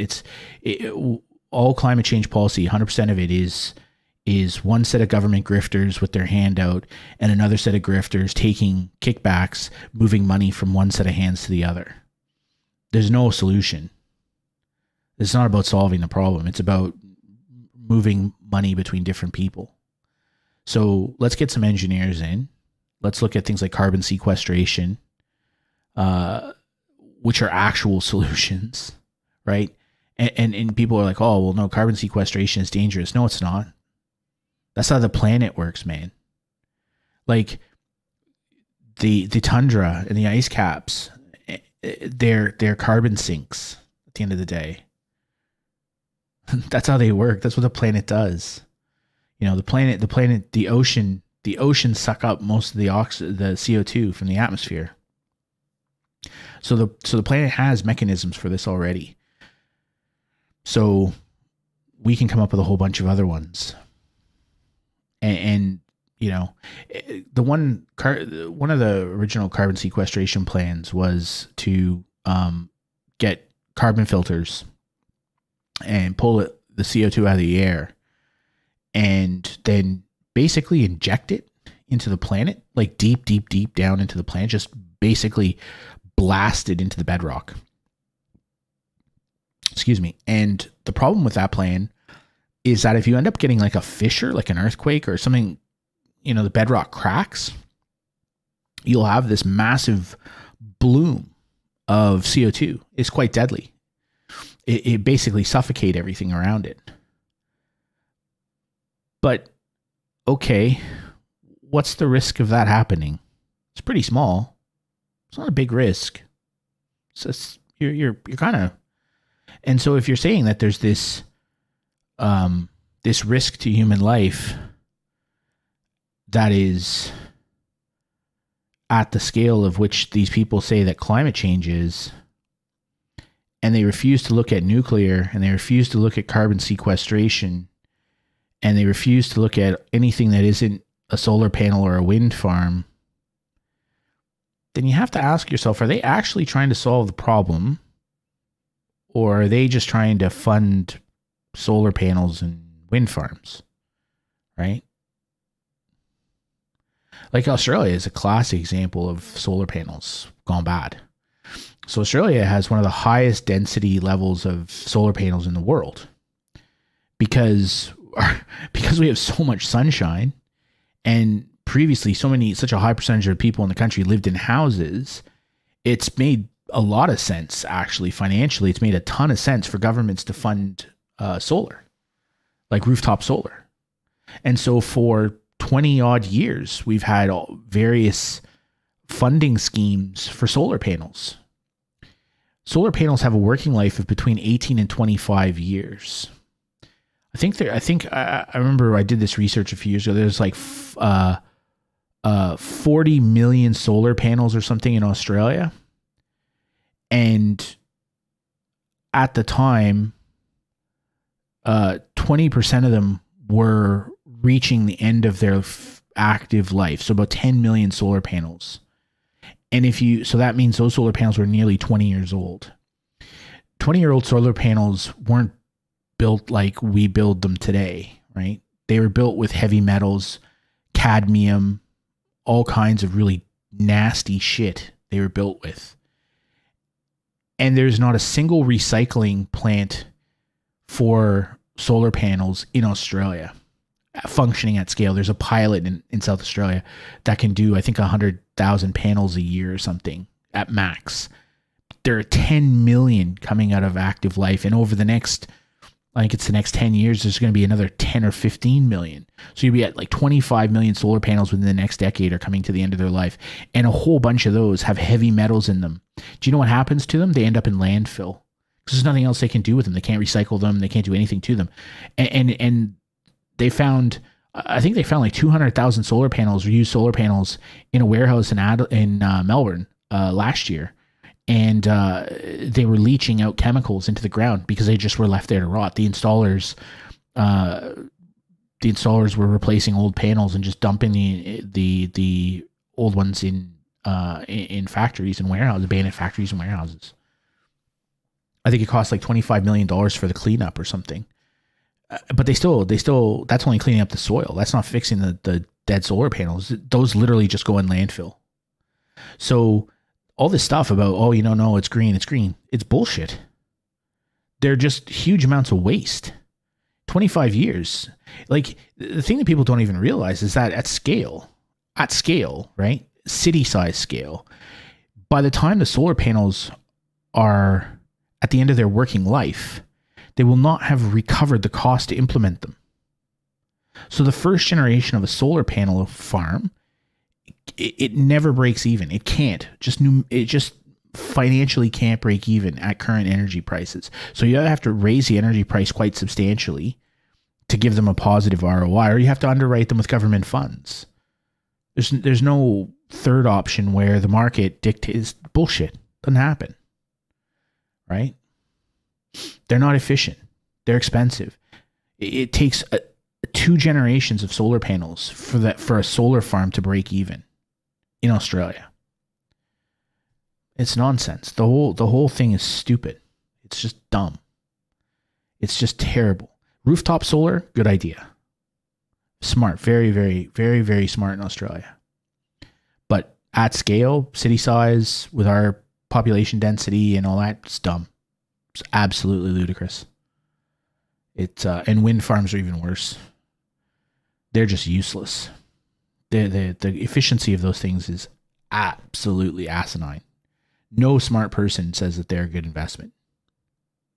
[SPEAKER 1] All climate change policy, 100% of it is one set of government grifters with their hand out and another set of grifters taking kickbacks, moving money from one set of hands to the other. There's no solution. It's not about solving the problem. It's about moving money between different people. So let's get some engineers in. Let's look at things like carbon sequestration, which are actual solutions, right? And people are like, oh, well, no, carbon sequestration is dangerous. No, it's not. That's how the planet works, man. Like the tundra and the ice caps, they're carbon sinks at the end of the day. That's how they work. That's what the planet does. You know, the ocean suck up most of the CO2 from the atmosphere. So the planet has mechanisms for this already. So we can come up with a whole bunch of other ones. And you know, one of the original carbon sequestration plans was to get carbon filters and pull the CO2 out of the air and then basically inject it into the planet, like deep down into the planet, just basically blast it into the bedrock. Excuse me. And the problem with that plan is that if you end up getting like a fissure, like an earthquake or something, you know, the bedrock cracks, you'll have this massive bloom of CO2. It's quite deadly. It basically suffocate everything around it. But okay, what's the risk of that happening? It's pretty small. It's not a big risk. So you're kind of, and so if you're saying that there's this risk to human life that is at the scale of which these people say that climate change is, and they refuse to look at nuclear, and they refuse to look at carbon sequestration, and they refuse to look at anything that isn't a solar panel or a wind farm, then you have to ask yourself, are they actually trying to solve the problem? Or are they just trying to fund solar panels and wind farms? Right? Like Australia is a classic example of solar panels gone bad. So Australia has one of the highest density levels of solar panels in the world because we have so much sunshine, and previously such a high percentage of people in the country lived in houses. It's made a lot of sense, actually, financially. It's made a ton of sense for governments to fund solar, like rooftop solar. And so for 20 odd years, we've had various funding schemes for solar panels. Solar panels have a working life of between 18 and 25 years. I remember I did this research a few years ago. There's like 40 million solar panels or something in Australia. And at the time, 20% of them were reaching the end of their active life. So about 10 million solar panels. And so that means those solar panels were nearly 20 years old. 20-year-old solar panels weren't built like we build them today, right? They were built with heavy metals, cadmium, all kinds of really nasty shit they were built with. And there's not a single recycling plant for solar panels in Australia functioning at scale. There's a pilot in South Australia that can do, I think, 100,000 panels a year or something at max. there are 10 million coming out of active life. And over the next, I think it's the next 10 years, there's going to be another 10 or 15 million. So you'll be at like 25 million solar panels within the next decade are coming to the end of their life. And a whole bunch of those have heavy metals in them. Do you know what happens to them? They end up in landfill because there's nothing else they can do with them. They can't recycle them. They can't do anything to them. And they found, I think they found like 200,000 solar panels or used solar panels in a warehouse in Melbourne last year. And they were leaching out chemicals into the ground because they just were left there to rot. The installers were replacing old panels and just dumping the old ones in factories and warehouses, abandoned factories and warehouses. I think it cost like $25 million for the cleanup or something. But they still, that's only cleaning up the soil. That's not fixing the dead solar panels. Those literally just go in landfill. So all this stuff about, oh, no, it's green. It's bullshit. They're just huge amounts of waste. 25 years. Like, the thing that people don't even realize is that at scale, right? City size scale, by the time the solar panels are at the end of their working life, they will not have recovered the cost to implement them. So the first generation of a solar panel farm, it never breaks even. It can't. It just financially can't break even at current energy prices. So you either have to raise the energy price quite substantially to give them a positive ROI, or you have to underwrite them with government funds. There's no third option where the market dictates. Bullshit. Doesn't happen. Right? They're not efficient. They're expensive. It takes 2 generations of solar panels for a solar farm to break even in Australia. It's nonsense. The whole thing is stupid. It's just dumb. It's just terrible. Rooftop solar, good idea. Smart, very, very, very, very smart in Australia. But at scale, city size, with our population density and all that, it's dumb. It's absolutely ludicrous. And wind farms are even worse. They're just useless. The efficiency of those things is absolutely asinine. No smart person says that they're a good investment.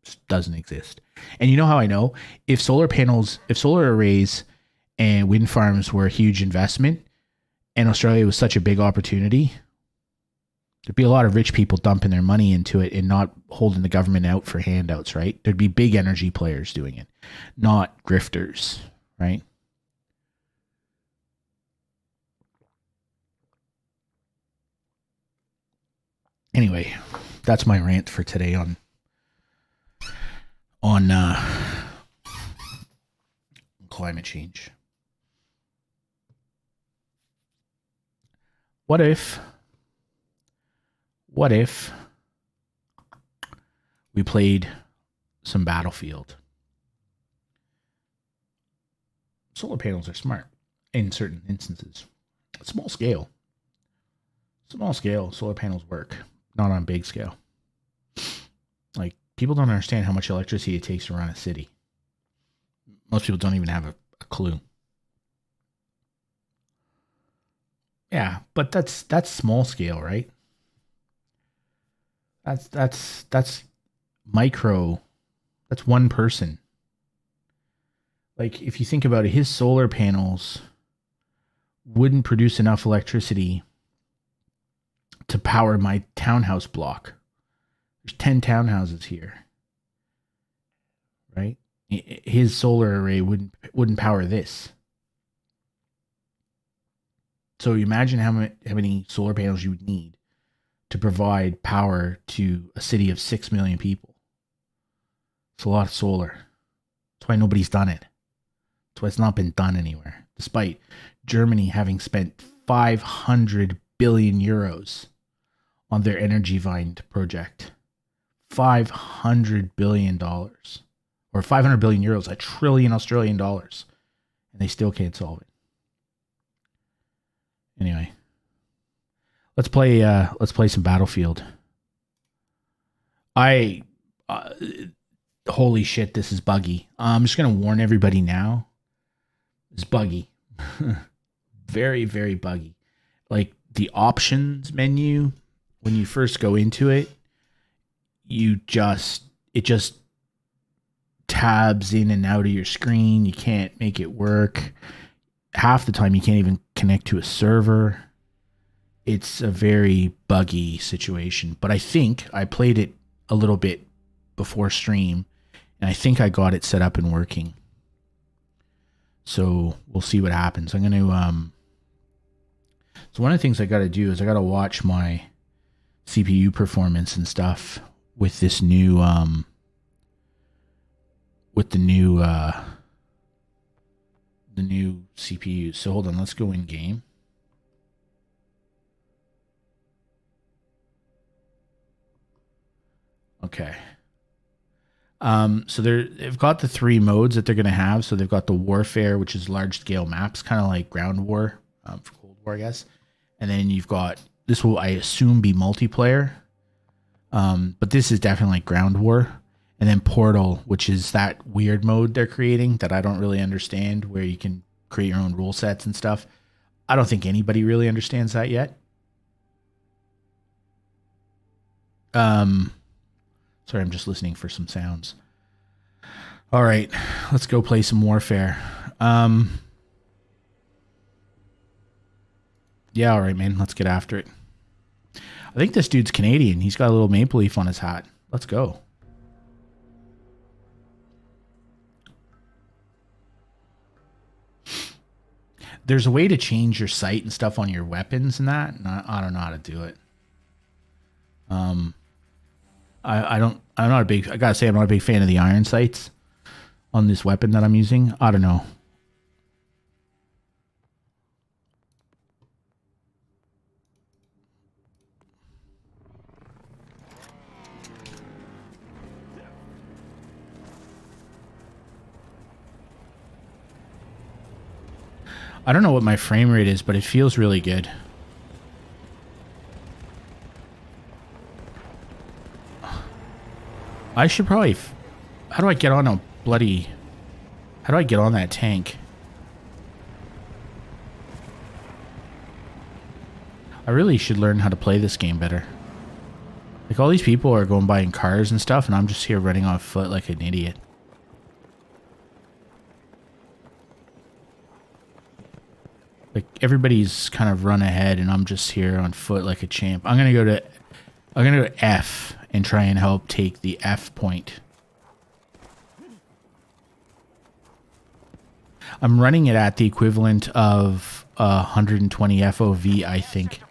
[SPEAKER 1] Just doesn't exist. And you know how I know? If solar arrays and wind farms were a huge investment and Australia was such a big opportunity, there'd be a lot of rich people dumping their money into it and not holding the government out for handouts, right? There'd be big energy players doing it, not grifters, right? Anyway, that's my rant for today on climate change. What if we played some Battlefield? Solar panels are smart in certain instances. Small scale, solar panels work. Not on big scale. Like, people don't understand how much electricity it takes to run a city. Most people don't even have a clue. Yeah, but that's small scale, right? That's micro. That's one person. Like, if you think about it, his solar panels wouldn't produce enough electricity to power my townhouse block. There's 10 townhouses here, right? His solar array wouldn't power this. So you imagine how many solar panels you would need to provide power to a city of 6 million people. It's a lot of solar. That's why nobody's done it. That's why it's not been done anywhere, despite Germany having spent 500 billion euros on their Energiewende project. $500 billion. Or 500 billion euros, $1 trillion Australian dollars. And they still can't solve it. Anyway. Let's play some Battlefield. Holy shit, this is buggy. I'm just going to warn everybody now. It's buggy. Very, very buggy. Like, the options menu, when you first go into it, it just tabs in and out of your screen. You can't make it work. Half the time you can't even connect to a server. It's a very buggy situation, but I think I played it a little bit before stream, and I think I got it set up and working. So we'll see what happens. I'm going to, so one of the things I got to do is I got to watch my CPU performance and stuff with this new, with the new CPU. So hold on, let's go in game. Okay. So they've got the 3 modes that they're going to have. So they've got the warfare, which is large scale maps, kind of like ground war, for Cold War, I guess. And then you've got, this will, I assume, be multiplayer. But this is definitely like ground war. And then Portal, which is that weird mode they're creating that I don't really understand, where you can create your own rule sets and stuff. I don't think anybody really understands that yet. Sorry, I'm just listening for some sounds. All right, let's go play some Warfare. Yeah, all right, man, let's get after it. I think this dude's Canadian. He's got a little maple leaf on his hat. Let's go. There's a way to change your sight and stuff on your weapons and that, and I don't know how to do it. I'm not a big, I gotta say, I'm not a big fan of the iron sights on this weapon that I'm using. I don't know. I don't know what my frame rate is, but it feels really good. I should probably... How do I get on a bloody... How do I get on that tank? I really should learn how to play this game better. Like, all these people are going by in cars and stuff, and I'm just here running on foot like an idiot. Like, everybody's kind of run ahead, and I'm just here on foot like a champ. I'm gonna go to F and try and help take the F point. I'm running it at the equivalent of 120 FOV, I think.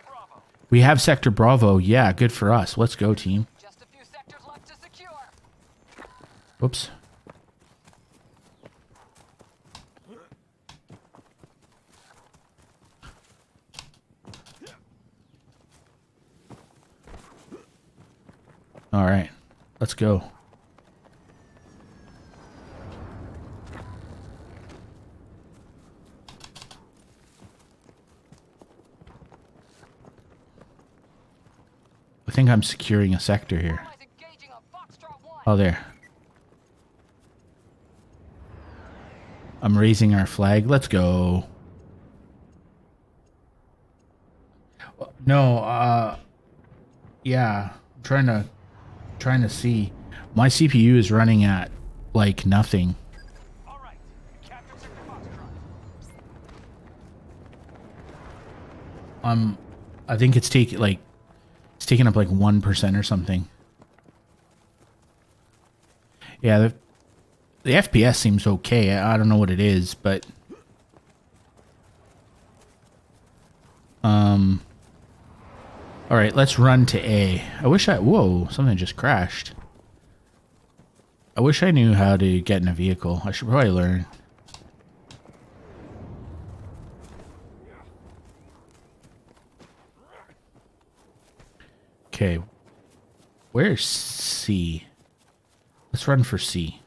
[SPEAKER 1] We have Sector Bravo. Yeah, good for us. Let's go, team.
[SPEAKER 2] Just a few sectors left to secure.
[SPEAKER 1] Whoops. All right, let's go. I think I'm securing a sector here. Oh, there. I'm raising our flag. Let's go. No, yeah, I'm trying to see. My CPU is running at like nothing.
[SPEAKER 2] All right. Captain Sector Foxtrot.
[SPEAKER 1] I think it's taking up like 1% or something. Yeah, the FPS seems okay. I don't know what it is, but all right, let's run to A. Whoa, something just crashed. I wish I knew how to get in a vehicle. I should probably learn. Okay. Where's C? Let's run for C.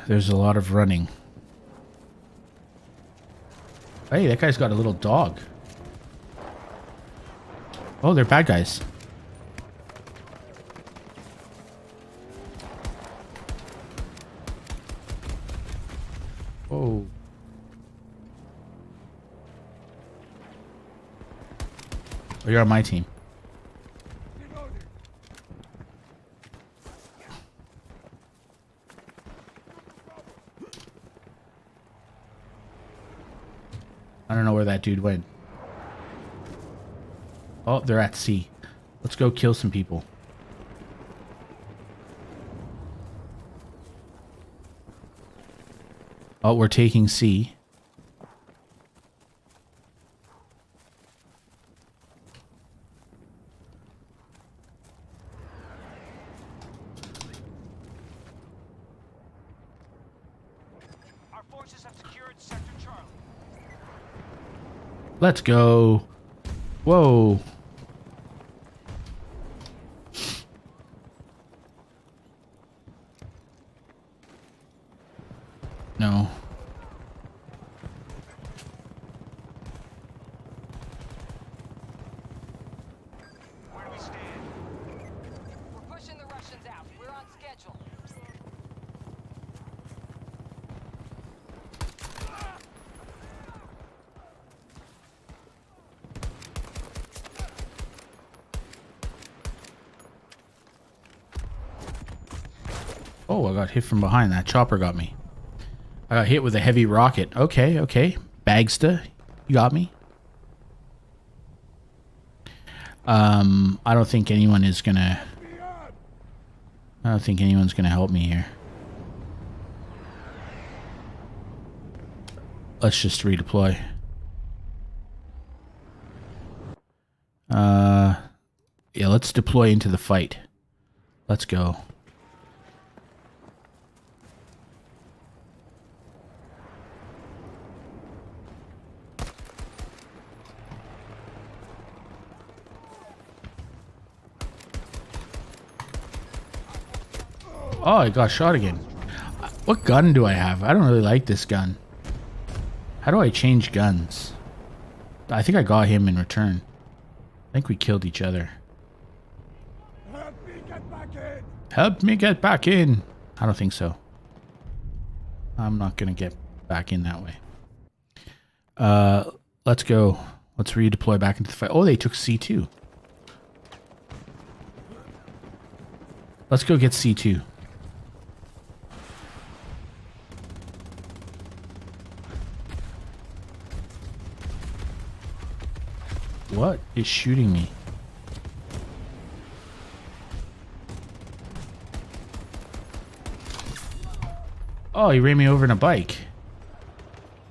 [SPEAKER 1] There's a lot of running. Hey, that guy's got a little dog. Oh, they're bad guys. Oh. Oh, you're on my team. I don't know where that dude went. Oh, they're at C. Let's go kill some people. Oh, we're taking C.
[SPEAKER 2] Our forces have secured Sector Charlie.
[SPEAKER 1] Let's go. Whoa. No.
[SPEAKER 2] Where do we stand? We're pushing the Russians out. We're on schedule.
[SPEAKER 1] Oh, I got hit from behind. That chopper got me. I got hit with a heavy rocket. Okay, okay. Bagsta, you got me. I don't think anyone is gonna... I don't think anyone's gonna help me here. Let's just redeploy. Yeah, let's deploy into the fight. Let's go. Oh, I got shot again. What gun do I have? I don't really like this gun. How do I change guns? I think I got him in return. I think we killed each other.
[SPEAKER 3] Help me get back in!
[SPEAKER 1] Help me get back in. I don't think so. I'm not going to get back in that way. Let's go. Let's redeploy back into the fight. Oh, they took C2. Let's go get C2. What is shooting me? Oh, he ran me over in a bike.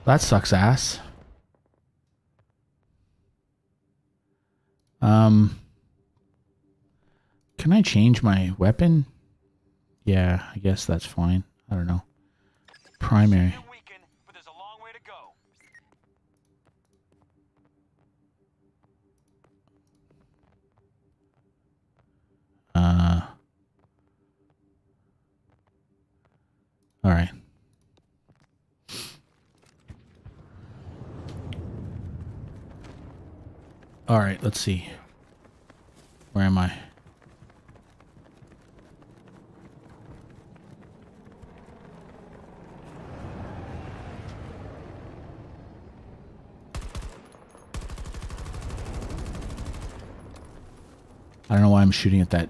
[SPEAKER 1] That sucks ass. Can I change my weapon? Yeah, I guess that's fine. I don't know. Primary.
[SPEAKER 2] You're weakened, but there's a long way to go.
[SPEAKER 1] All right. All right, let's see. Where am I? I don't know why I'm shooting at that.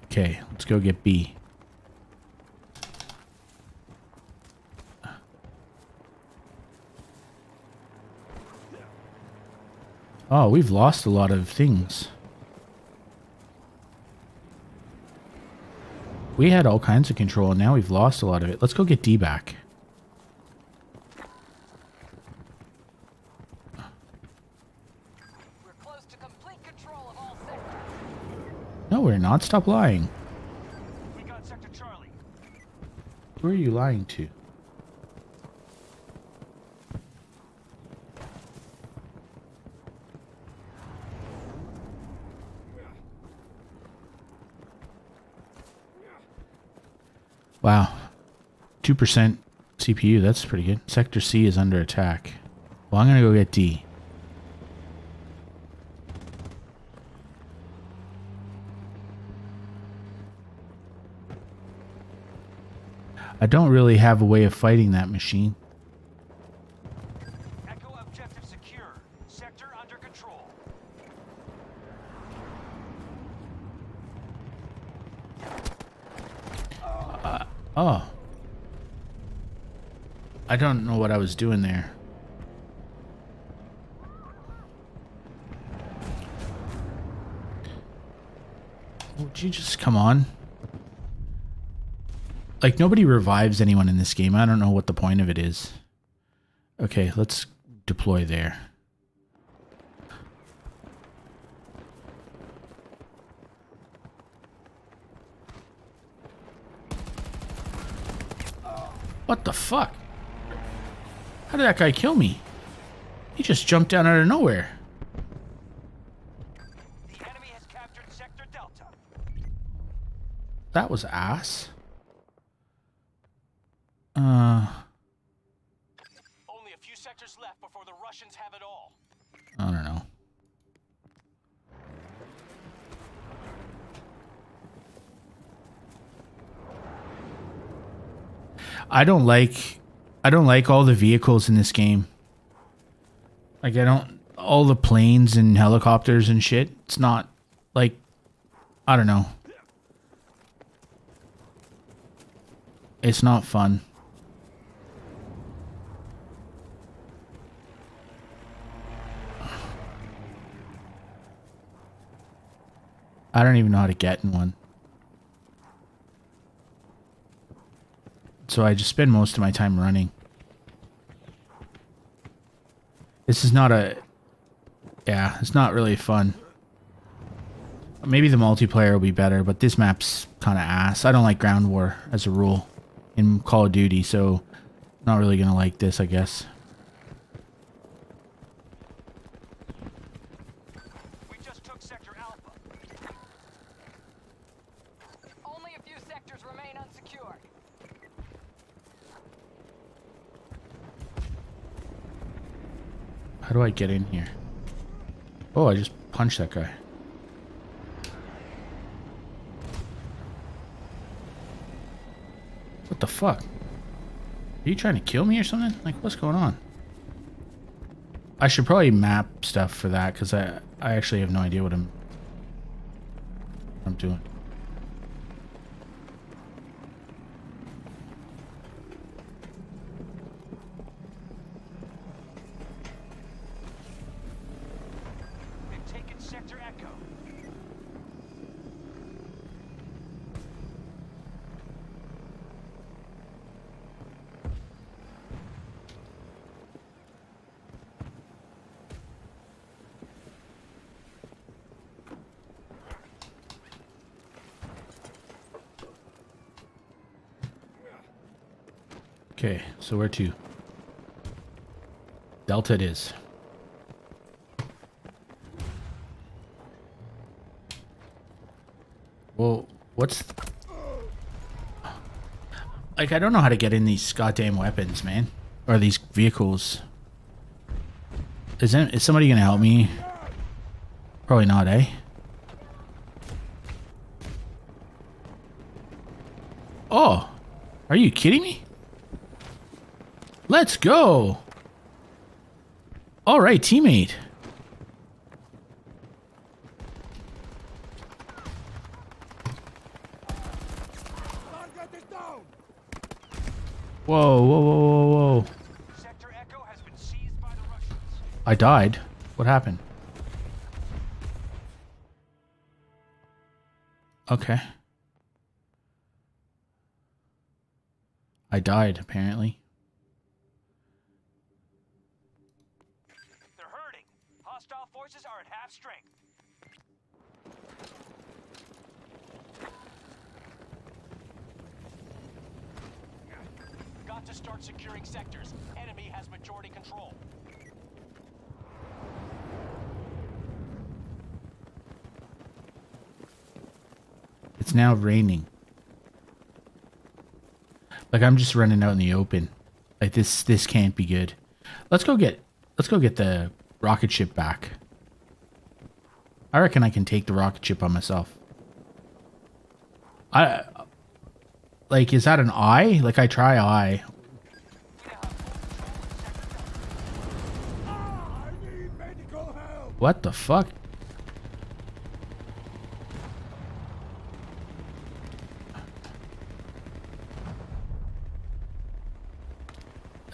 [SPEAKER 1] Okay, let's go get B. Oh, we've lost a lot of things. We had all kinds of control, and now we've lost a lot of it. Let's go get D back.
[SPEAKER 2] We're close to complete control of all sectors.
[SPEAKER 1] No, we're not. Stop lying.
[SPEAKER 2] We got Sector Charlie.
[SPEAKER 1] Who are you lying to? Wow. 2% CPU. That's pretty good. Sector C is under attack. Well, I'm going to go get D. I don't really have a way of fighting that machine.
[SPEAKER 2] Echo objective secure.
[SPEAKER 4] sector under control.
[SPEAKER 1] Oh. I don't know what I was doing there. Would you just come on? Like, nobody revives anyone in this game. I don't know what the point of it is. Okay, let's deploy there. What the fuck? How did that guy kill me? He just jumped down out of nowhere.
[SPEAKER 4] The enemy has captured Sector Delta.
[SPEAKER 1] That was ass.
[SPEAKER 4] Only a few sectors left before the Russians have it all.
[SPEAKER 1] I don't know. I don't like all the vehicles in this game. Like, all the planes and helicopters and shit. It's not, like, I don't know. It's not fun. I don't even know how to get in one. So I just spend most of my time running. This is not a... Yeah, it's not really fun. Maybe the multiplayer will be better, but this map's kind of ass. I don't like ground war as a rule in Call of Duty, so not really gonna like this, I guess.
[SPEAKER 4] We just took Sector Alpha.
[SPEAKER 2] Only a few sectors remain unsecured.
[SPEAKER 1] How do I get in here? Oh, I just punched that guy. What the fuck? Are you trying to kill me or something? Like, what's going on? I should probably map stuff for that, because I actually have no idea what I'm doing.
[SPEAKER 4] They've taken Sector Echo.
[SPEAKER 1] Okay, so where to? Delta it is. Well, what's... Like, I don't know how to get in these goddamn weapons, man. Or these vehicles. Is somebody gonna help me? Probably not, eh? Oh! Are you kidding me? Let's go! Alright, teammate.
[SPEAKER 3] Target is down!
[SPEAKER 1] Whoa, whoa, whoa, whoa, whoa.
[SPEAKER 4] Sector Echo has been seized by the Russians.
[SPEAKER 1] I died. What happened? Okay. I died, apparently.
[SPEAKER 4] They're hurting. Hostile forces are at half strength. Got to start securing sectors. Enemy has majority control.
[SPEAKER 1] It's now raining. Like, I'm just running out in the open. Like, this can't be good. Let's go get the rocket ship back. I reckon I can take the rocket ship on myself. Like, is that an I? Like, I try I.
[SPEAKER 3] I need medical!
[SPEAKER 1] What the fuck?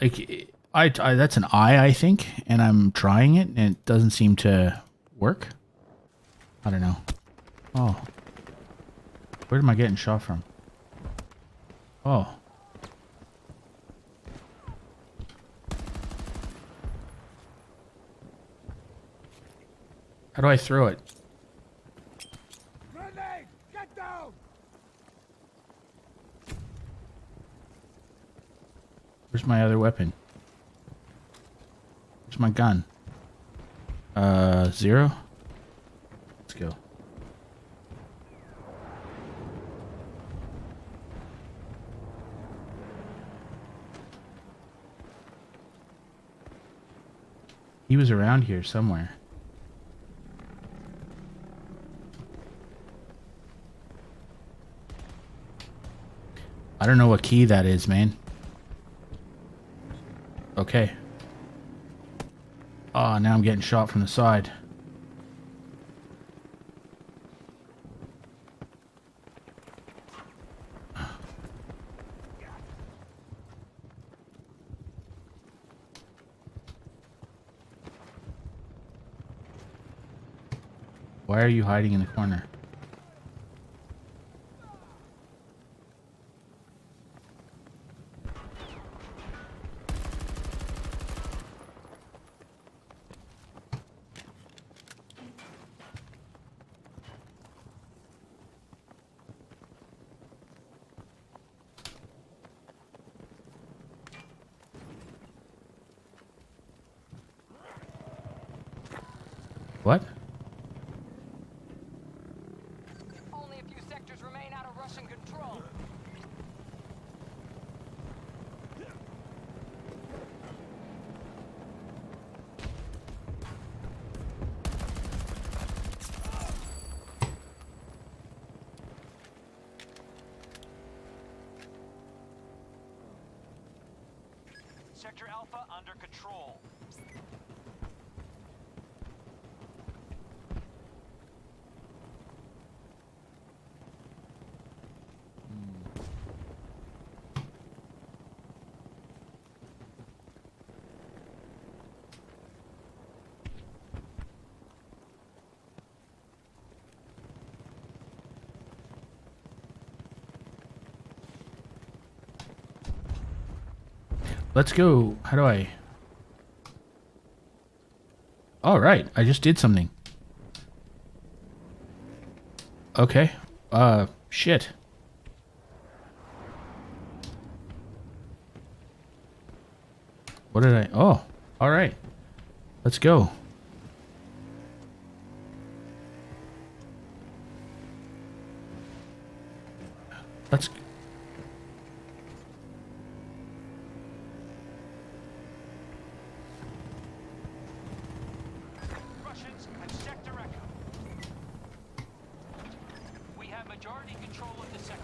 [SPEAKER 1] Like, I that's an I think, and I'm trying it, and it doesn't seem to work. I don't know. Oh. Where am I getting shot from? Oh. How do I throw it?
[SPEAKER 3] Grenade! Get down!
[SPEAKER 1] Where's my other weapon? Where's my gun? 0? Let's go. He was around here somewhere. I don't know what key that is, man. Okay. Oh, now I'm getting shot from the side. Why are you hiding in the corner? What?
[SPEAKER 2] Only a few sectors remain out of Russian control.
[SPEAKER 4] Sector Alpha under control.
[SPEAKER 1] Let's go. How do I? All right, I just did something. Okay. Shit. What did I? Oh, all right. Let's go. Let's.
[SPEAKER 4] Russians have Sector Echo. We have majority control of the sectors.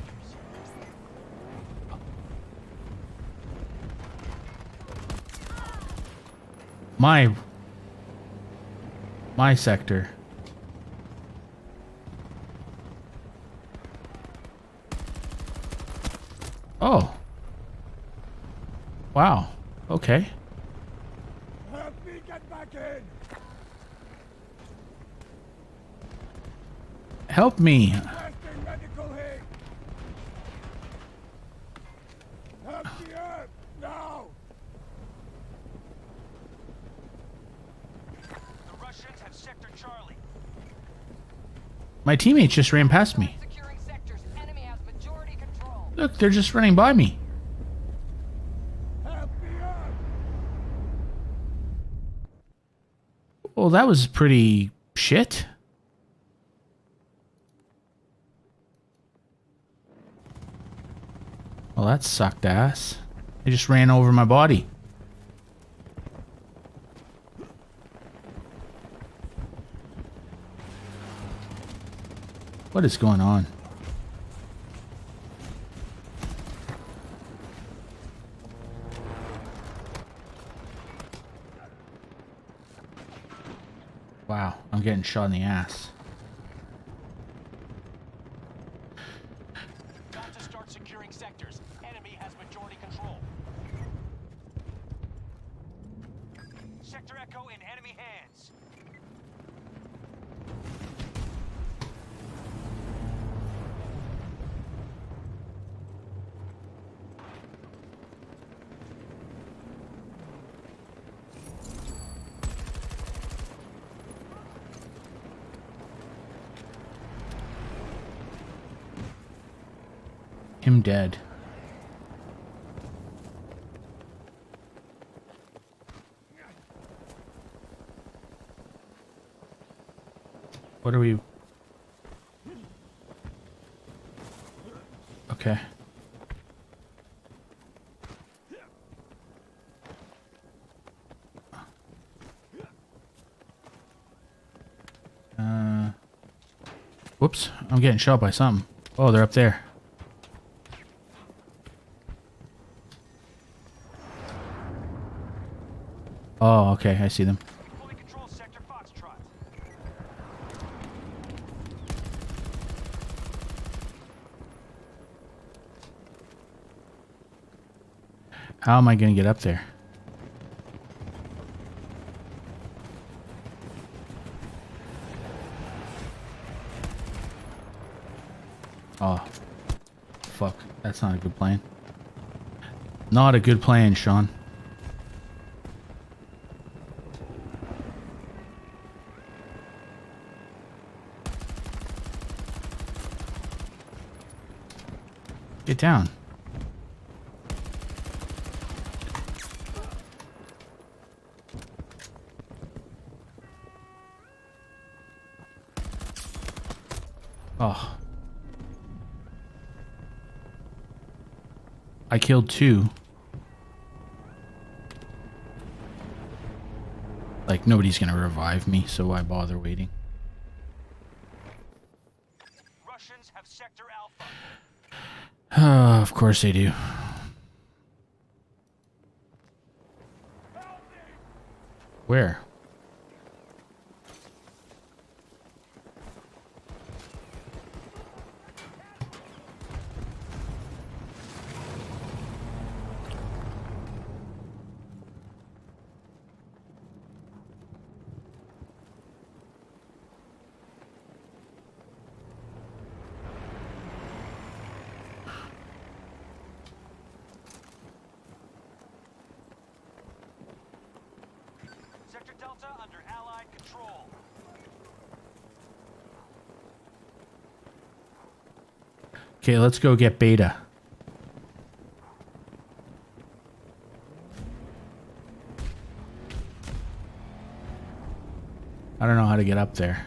[SPEAKER 1] My sector. Oh. Wow. Okay.
[SPEAKER 3] Help me get back in!
[SPEAKER 1] Help me.
[SPEAKER 3] Requesting medical aid! Help me up! Now!
[SPEAKER 4] The Russians have Sector Charlie.
[SPEAKER 1] My teammates just ran past me.
[SPEAKER 2] Securing sectors. Enemy has majority control.
[SPEAKER 1] Look, they're just running by me.
[SPEAKER 3] Help me up!
[SPEAKER 1] Well, that was pretty shit. Well, that sucked ass. They just ran over my body. What is going on? Wow, I'm getting shot in the ass.
[SPEAKER 4] Got to start securing sectors. Enemy has majority control. Sector Echo in enemy hands.
[SPEAKER 1] Him dead. What are we... Okay. Whoops, I'm getting shot by something. Oh, they're up there. Oh, okay, I see them.
[SPEAKER 4] We fully control Sector Foxtrot.
[SPEAKER 1] How am I gonna get up there? Oh, fuck. That's not a good plan. Not a good plan, Sean. Get down. Oh. I killed 2. Like, nobody's gonna revive me, so why bother waiting?
[SPEAKER 4] Russians have Sector Alpha.
[SPEAKER 1] Of course they do. Where?
[SPEAKER 4] Sector Delta under Allied control.
[SPEAKER 1] Okay, let's go get Beta. I don't know how to get up there,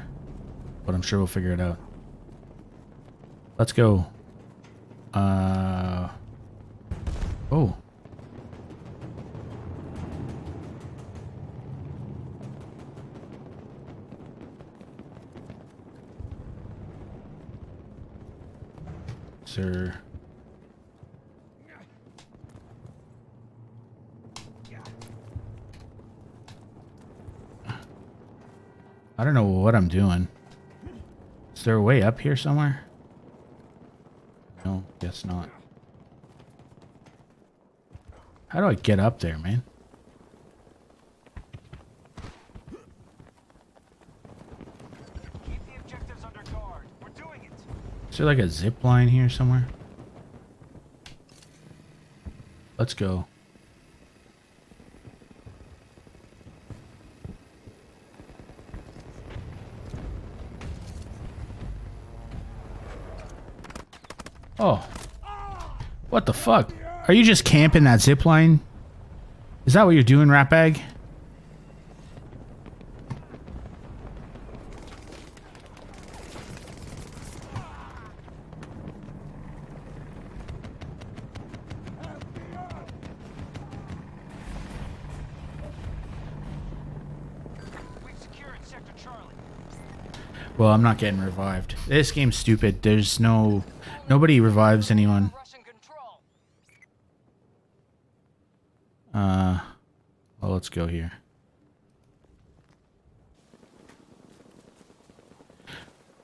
[SPEAKER 1] but I'm sure we'll figure it out. Let's go. Oh. Sir. I don't know what I'm doing. Is there a way up here somewhere? No, guess not. How do I get up there, man?
[SPEAKER 4] Keep the objectives under guard. We're doing it.
[SPEAKER 1] Is there like a zip line here somewhere? Let's go. Oh. What the fuck? Are you just camping that zip line? Is that what you're doing, Ratbag?
[SPEAKER 4] We've secured Sector Charlie.
[SPEAKER 1] Well, I'm not getting revived. This game's stupid. There's no... Nobody revives anyone.
[SPEAKER 2] Russian control.
[SPEAKER 1] Well, let's go here.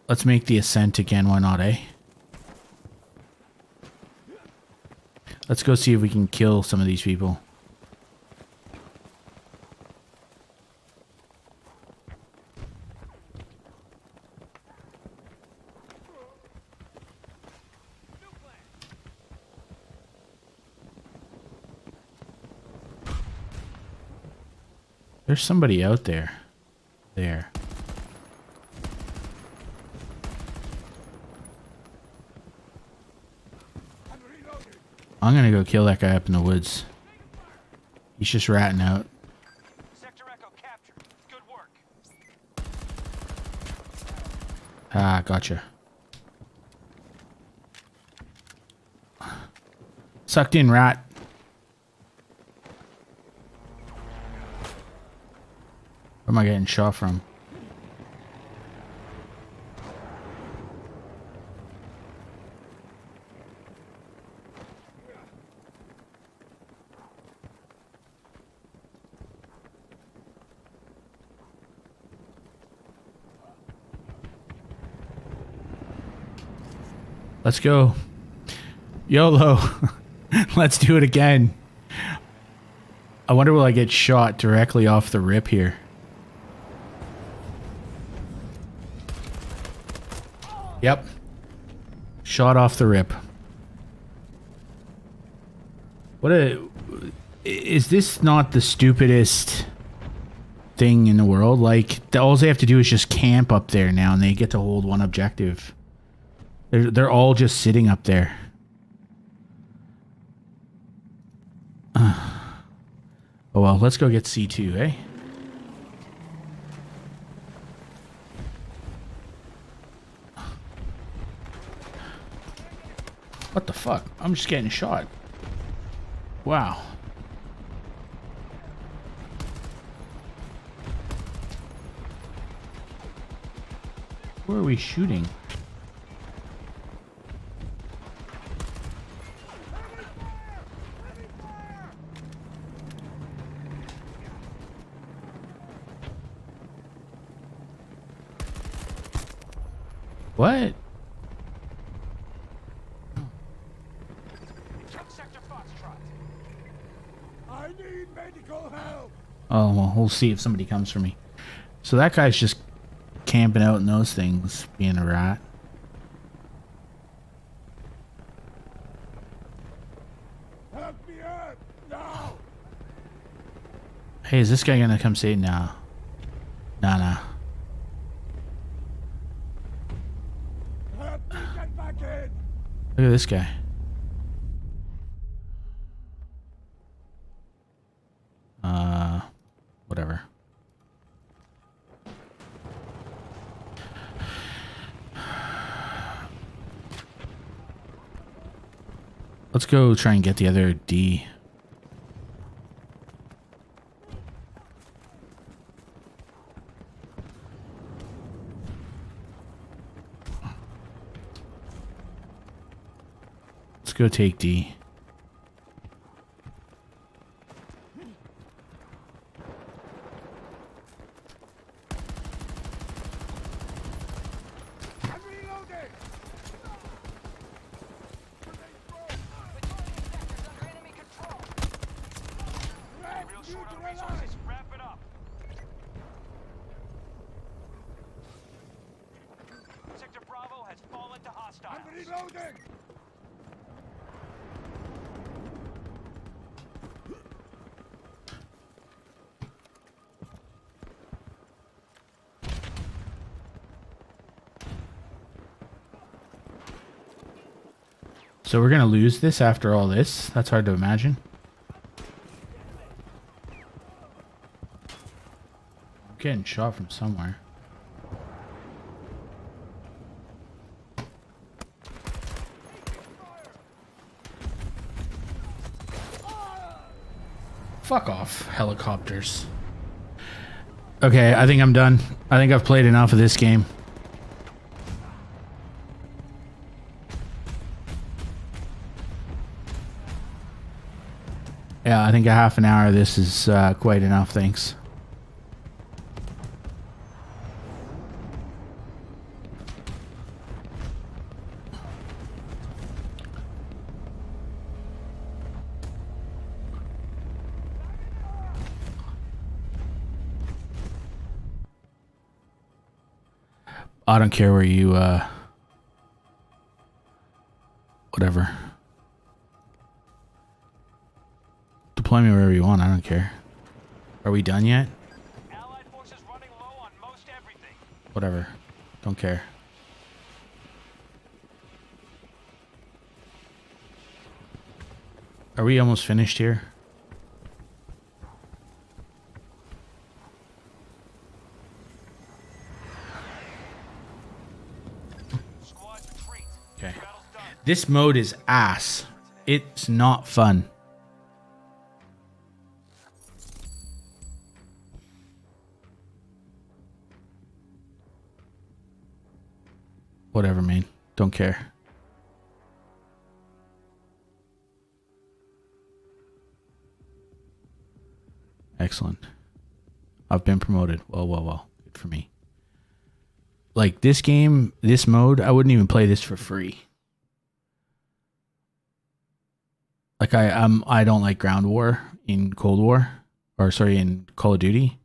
[SPEAKER 1] Let's make the ascent again. Why not, eh? Let's go see if we can kill some of these people. There's somebody out there. There. I'm gonna go kill that guy up in the woods. He's just ratting out.
[SPEAKER 4] Sector Echo captured. Good work.
[SPEAKER 1] Ah, gotcha. Sucked in rat. Where am I getting shot from? Let's go. YOLO. Let's do it again. I wonder will I get shot directly off the rip here. Yep. Shot off the rip. Is this not the stupidest thing in the world? Like, all they have to do is just camp up there now and they get to hold one objective. They're all just sitting up there. Oh well, let's go get C2, eh? What the fuck? I'm just getting shot. Wow. Where are we shooting? What?
[SPEAKER 4] Sector Foxtrot.
[SPEAKER 3] I need medical help.
[SPEAKER 1] Oh, well, we'll see if somebody comes for me. So that guy's just camping out in those things, being a rat.
[SPEAKER 3] Help me up now.
[SPEAKER 1] Hey, is this guy gonna come say no? Nah.
[SPEAKER 3] Help me get back in.
[SPEAKER 1] Look at this guy. Whatever. Let's go try and get the other D. Let's go take D.
[SPEAKER 3] I'm reloading.
[SPEAKER 2] Sectors under enemy control.
[SPEAKER 3] Red
[SPEAKER 4] Real short on
[SPEAKER 3] neutralized.
[SPEAKER 4] resources. Wrap it up. Sector Bravo has fallen to hostiles.
[SPEAKER 3] I'm reloading.
[SPEAKER 1] So we're gonna lose this after all this? That's hard to imagine. I'm getting shot from somewhere. Fuck off, helicopters. Okay, I think I'm done. I think I've played enough of this game. Yeah, I think a half an hour of this is quite enough, thanks. I don't care where you, whatever. Deploy me wherever you want, I don't care. Are we done yet?
[SPEAKER 4] Allied forces running low on most everything.
[SPEAKER 1] Whatever. Don't care. Are we almost finished here?
[SPEAKER 4] Squads retreat.
[SPEAKER 1] Okay.
[SPEAKER 4] Battle's done.
[SPEAKER 1] This mode is ass. It's not fun. Whatever, man. Don't care. Excellent. I've been promoted. Well. Good for me. Like this game, this mode, I wouldn't even play this for free. Like I don't like ground war in Cold War, or sorry, in Call of Duty.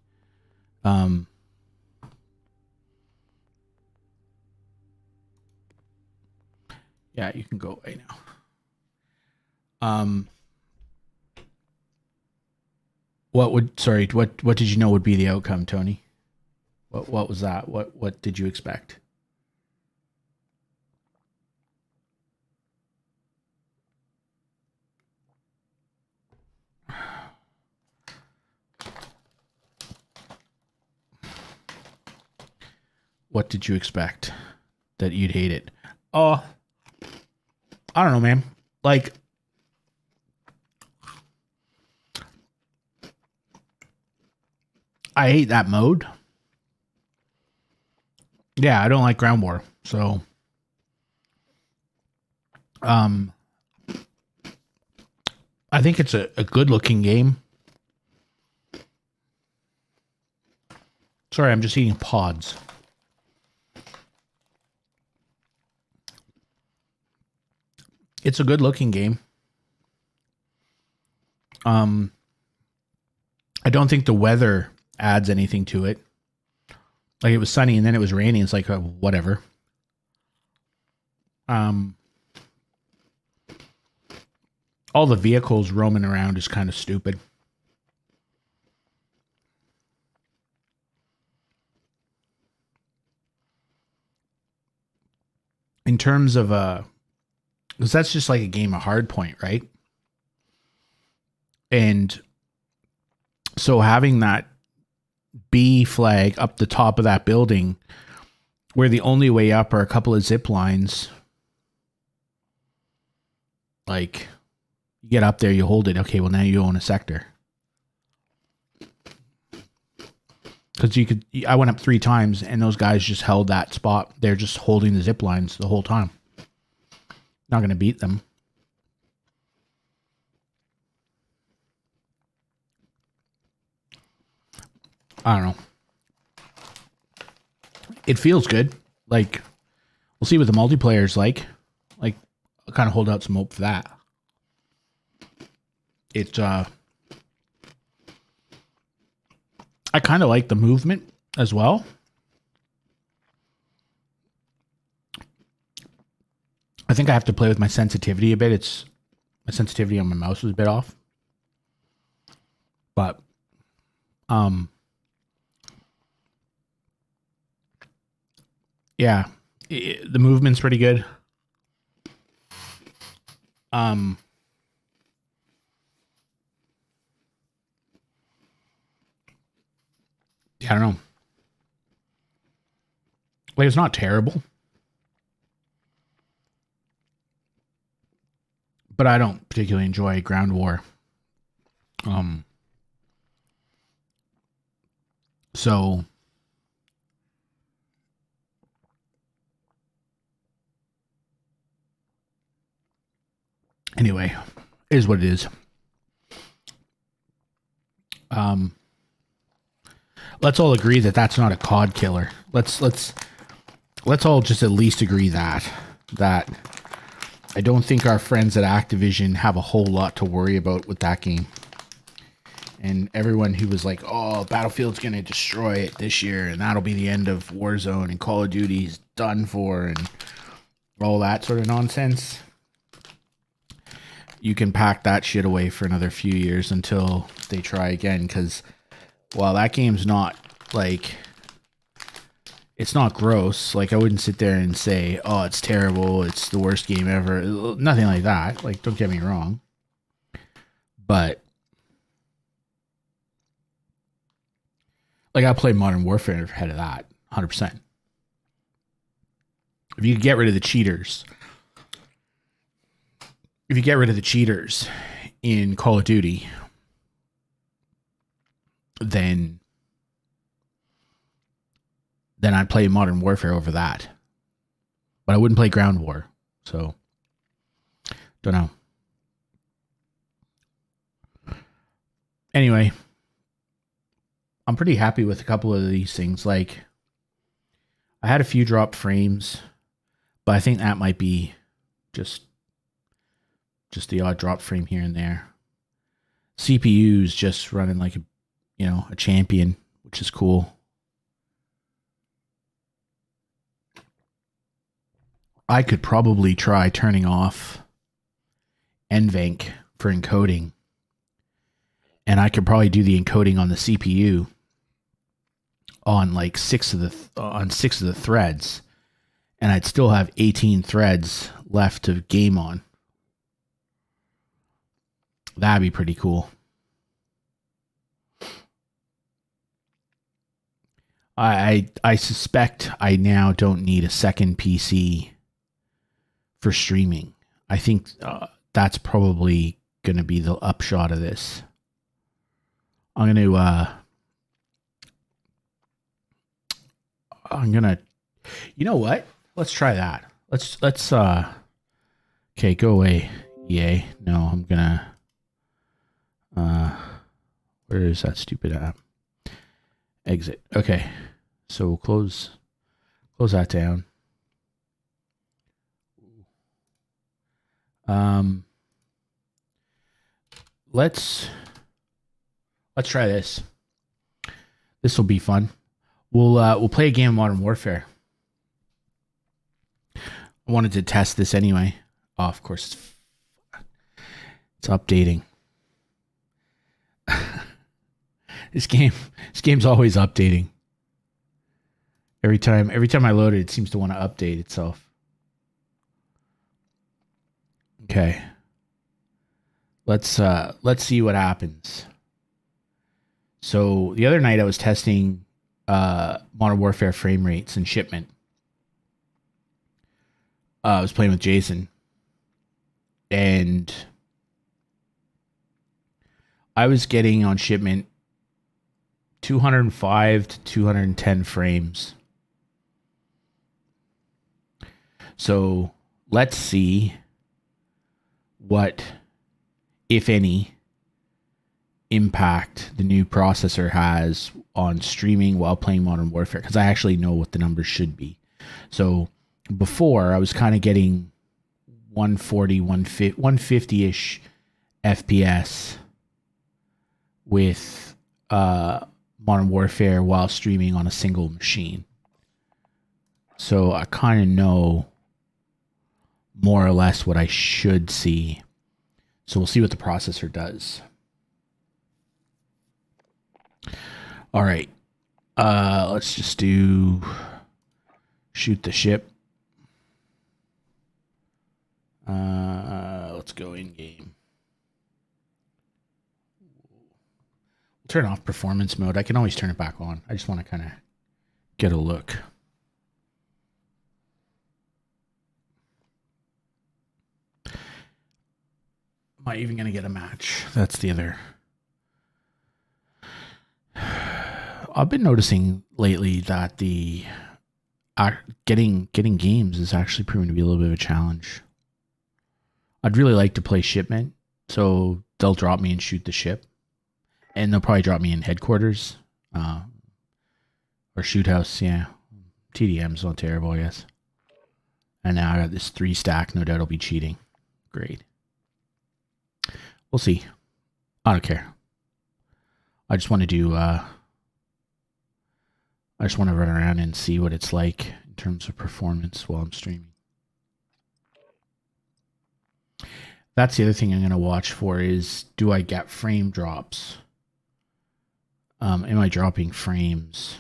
[SPEAKER 1] Yeah, you can go right now. What did you know would be the outcome, Tony? What was that? What did you expect? What did you expect? That you'd hate it? Oh, I don't know, man. Like, I hate that mode. Yeah, I don't like ground war. So, I think it's a good looking game. Sorry, I'm just eating pods. It's a good looking game. I don't think the weather adds anything to it. Like, it was sunny and then it was raining. It's like, whatever. All the vehicles roaming around is kind of stupid. In terms of because that's just like a game of Hardpoint, right? And so having that B flag up the top of that building, where the only way up are a couple of zip lines, like, you get up there, you hold it. Okay, well, now you own a sector. Because I went up 3 times and those guys just held that spot. They're just holding the zip lines the whole time. Not going to beat them. I don't know. It feels good. Like, we'll see what the multiplayer is like. Like, I'll kind of hold out some hope for that. It's, I kind of like the movement as well. I think I have to play with my sensitivity a bit. My sensitivity on my mouse was a bit off. But, yeah, the movement's pretty good. Yeah, I don't know. Like, it's not terrible. But I don't particularly enjoy ground war. So anyway, it is what it is. Let's all agree that that's not a COD killer. Let's all just at least agree that I don't think our friends at Activision have a whole lot to worry about with that game. and everyone who was like, "Oh, Battlefield's gonna destroy it this year, and that'll be the end of Warzone, and Call of Duty's done for," and all that sort of nonsense. You can pack that shit away for another few years until they try again, because while that game's not like, it's not gross. Like, I wouldn't sit there and say, "Oh, it's terrible, it's the worst game ever." Nothing like that. Like, don't get me wrong. But like, I play Modern Warfare ahead of that, 100%. If you get rid of the cheaters, in Call of Duty, then I'd play Modern Warfare over that. But I wouldn't play Ground War. So, don't know. Anyway, I'm pretty happy with a couple of these things. Like, I had a few drop frames, but I think that might be just the odd drop frame here and there. CPU's just running like a champion, which is cool. I could probably try turning off NVENC for encoding, and I could probably do the encoding on the CPU on like 6 of the threads, and I'd still have 18 threads left to game on. That'd be pretty cool. I suspect I now don't need a second PC for streaming. I think that's probably going to be the upshot of this. I'm gonna, you know what? Let's try that. Let's okay, go away, EA. No, I'm gonna, where is that stupid app? Exit. Okay. So we'll close that down. Let's try this. This will be fun. We'll play a game of Modern Warfare. I wanted to test this anyway. Oh, of course it's updating. This game's always updating. Every time I load it, it seems to want to update itself. Okay. Let's see what happens. So the other night I was testing Modern Warfare frame rates and shipment. I was playing with Jason, and I was getting on shipment 205 to 210 frames. So let's see what, if any, impact the new processor has on streaming while playing Modern Warfare, because I actually know what the numbers should be. So before, I was kind of getting 140, 150-ish FPS with Modern Warfare while streaming on a single machine. So I kind of know more or less what I should see. So we'll see what the processor does. All right. Let's just do shoot the ship. Let's go in game. Turn off performance mode. I can always turn it back on. I just want to kind of get a look. Am I even going to get a match? That's the other. I've been noticing lately that the getting games is actually proving to be a little bit of a challenge. I'd really like to play shipment, so they'll drop me and shoot the ship, and they'll probably drop me in headquarters, or shoot house. Yeah, TDM's not terrible, I guess. And now I got this 3 stack. No doubt I'll be cheating. Great. We'll see. I don't care. I just want to do. I just want to run around and see what it's like in terms of performance while I'm streaming. That's the other thing I'm going to watch for is, do I get frame drops? Am I dropping frames?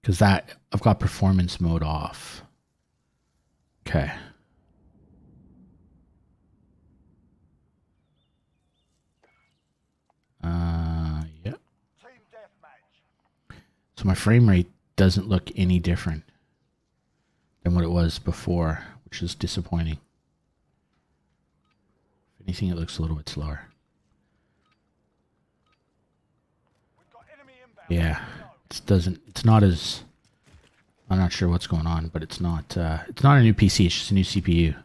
[SPEAKER 1] Because that, I've got performance mode off. Okay. Yep.
[SPEAKER 3] Team deathmatch.
[SPEAKER 1] So my frame rate doesn't look any different than what it was before, which is disappointing. If anything, it looks a little bit slower.
[SPEAKER 3] We've got enemy inbound.
[SPEAKER 1] Yeah, it's not as, I'm not sure what's going on, but it's not a new PC, it's just a new CPU. It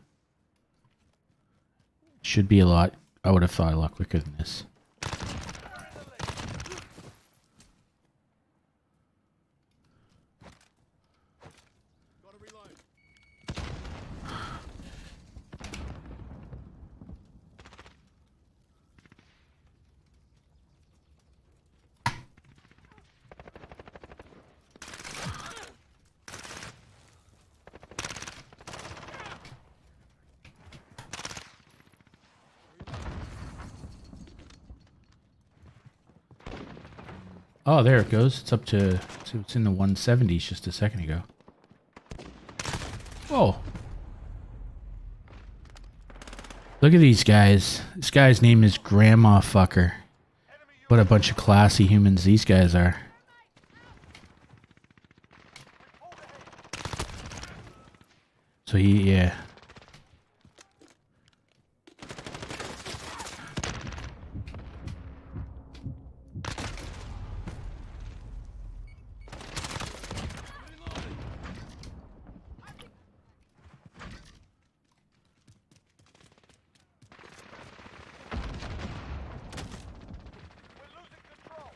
[SPEAKER 1] should be I would have thought a lot quicker than this.
[SPEAKER 3] Gotta reload.
[SPEAKER 1] Oh, there it goes. It's up to, it's in the 170s just a second ago. Whoa. Look at these guys. This guy's name is Grandma Fucker. What a bunch of classy humans these guys are. So yeah.
[SPEAKER 3] We're losing control.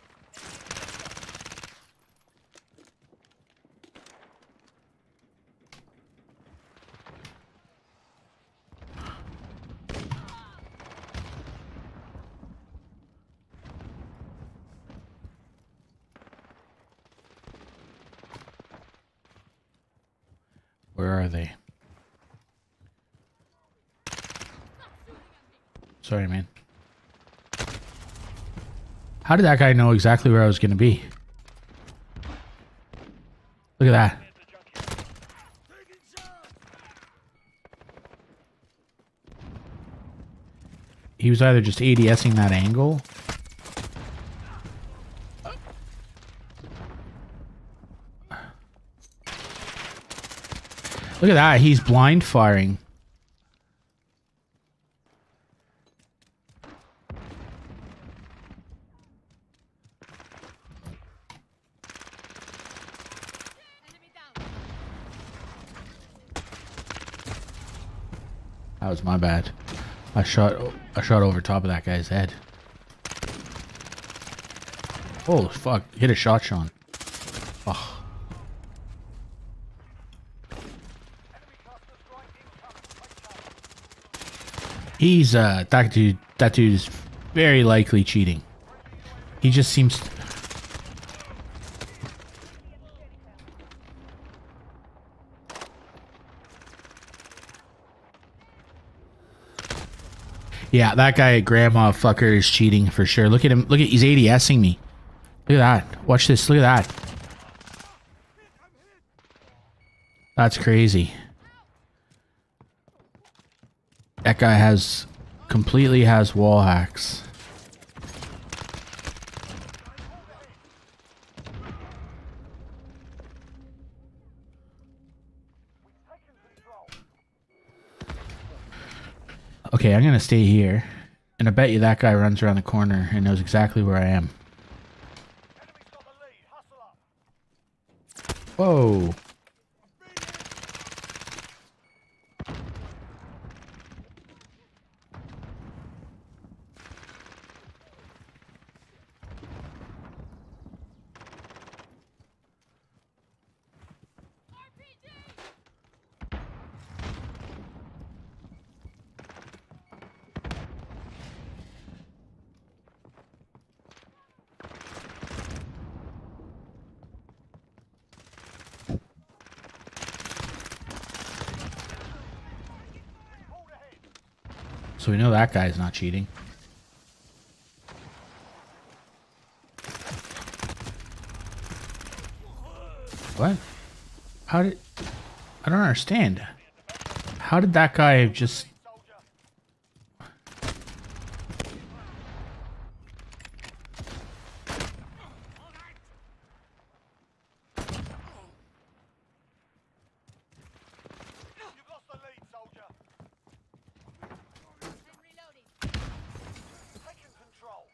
[SPEAKER 1] Where are they? Sorry, man. How did that guy know exactly where I was going to be? Look at that. He was either just ADSing that angle. Look at that. He's blind firing. That was my bad. I shot over top of that guy's head. Oh fuck! Hit a shot, Sean. Oh. He's that dude is very likely cheating. He just seems Yeah, that guy Grandma Fucker is cheating for sure. Look at him. Look at, he's ADSing me. Look at that. Watch this. Look at that. That's crazy. That guy completely has wall hacks. Okay, I'm gonna stay here, and I bet you that guy runs around the corner and knows exactly where I am.
[SPEAKER 3] Enemy's got the lead. Hustle up.
[SPEAKER 1] Whoa. So we know that guy's not cheating. What? How did... I don't understand. How did that guy just...
[SPEAKER 4] You've lost the lead, soldier. Taking control.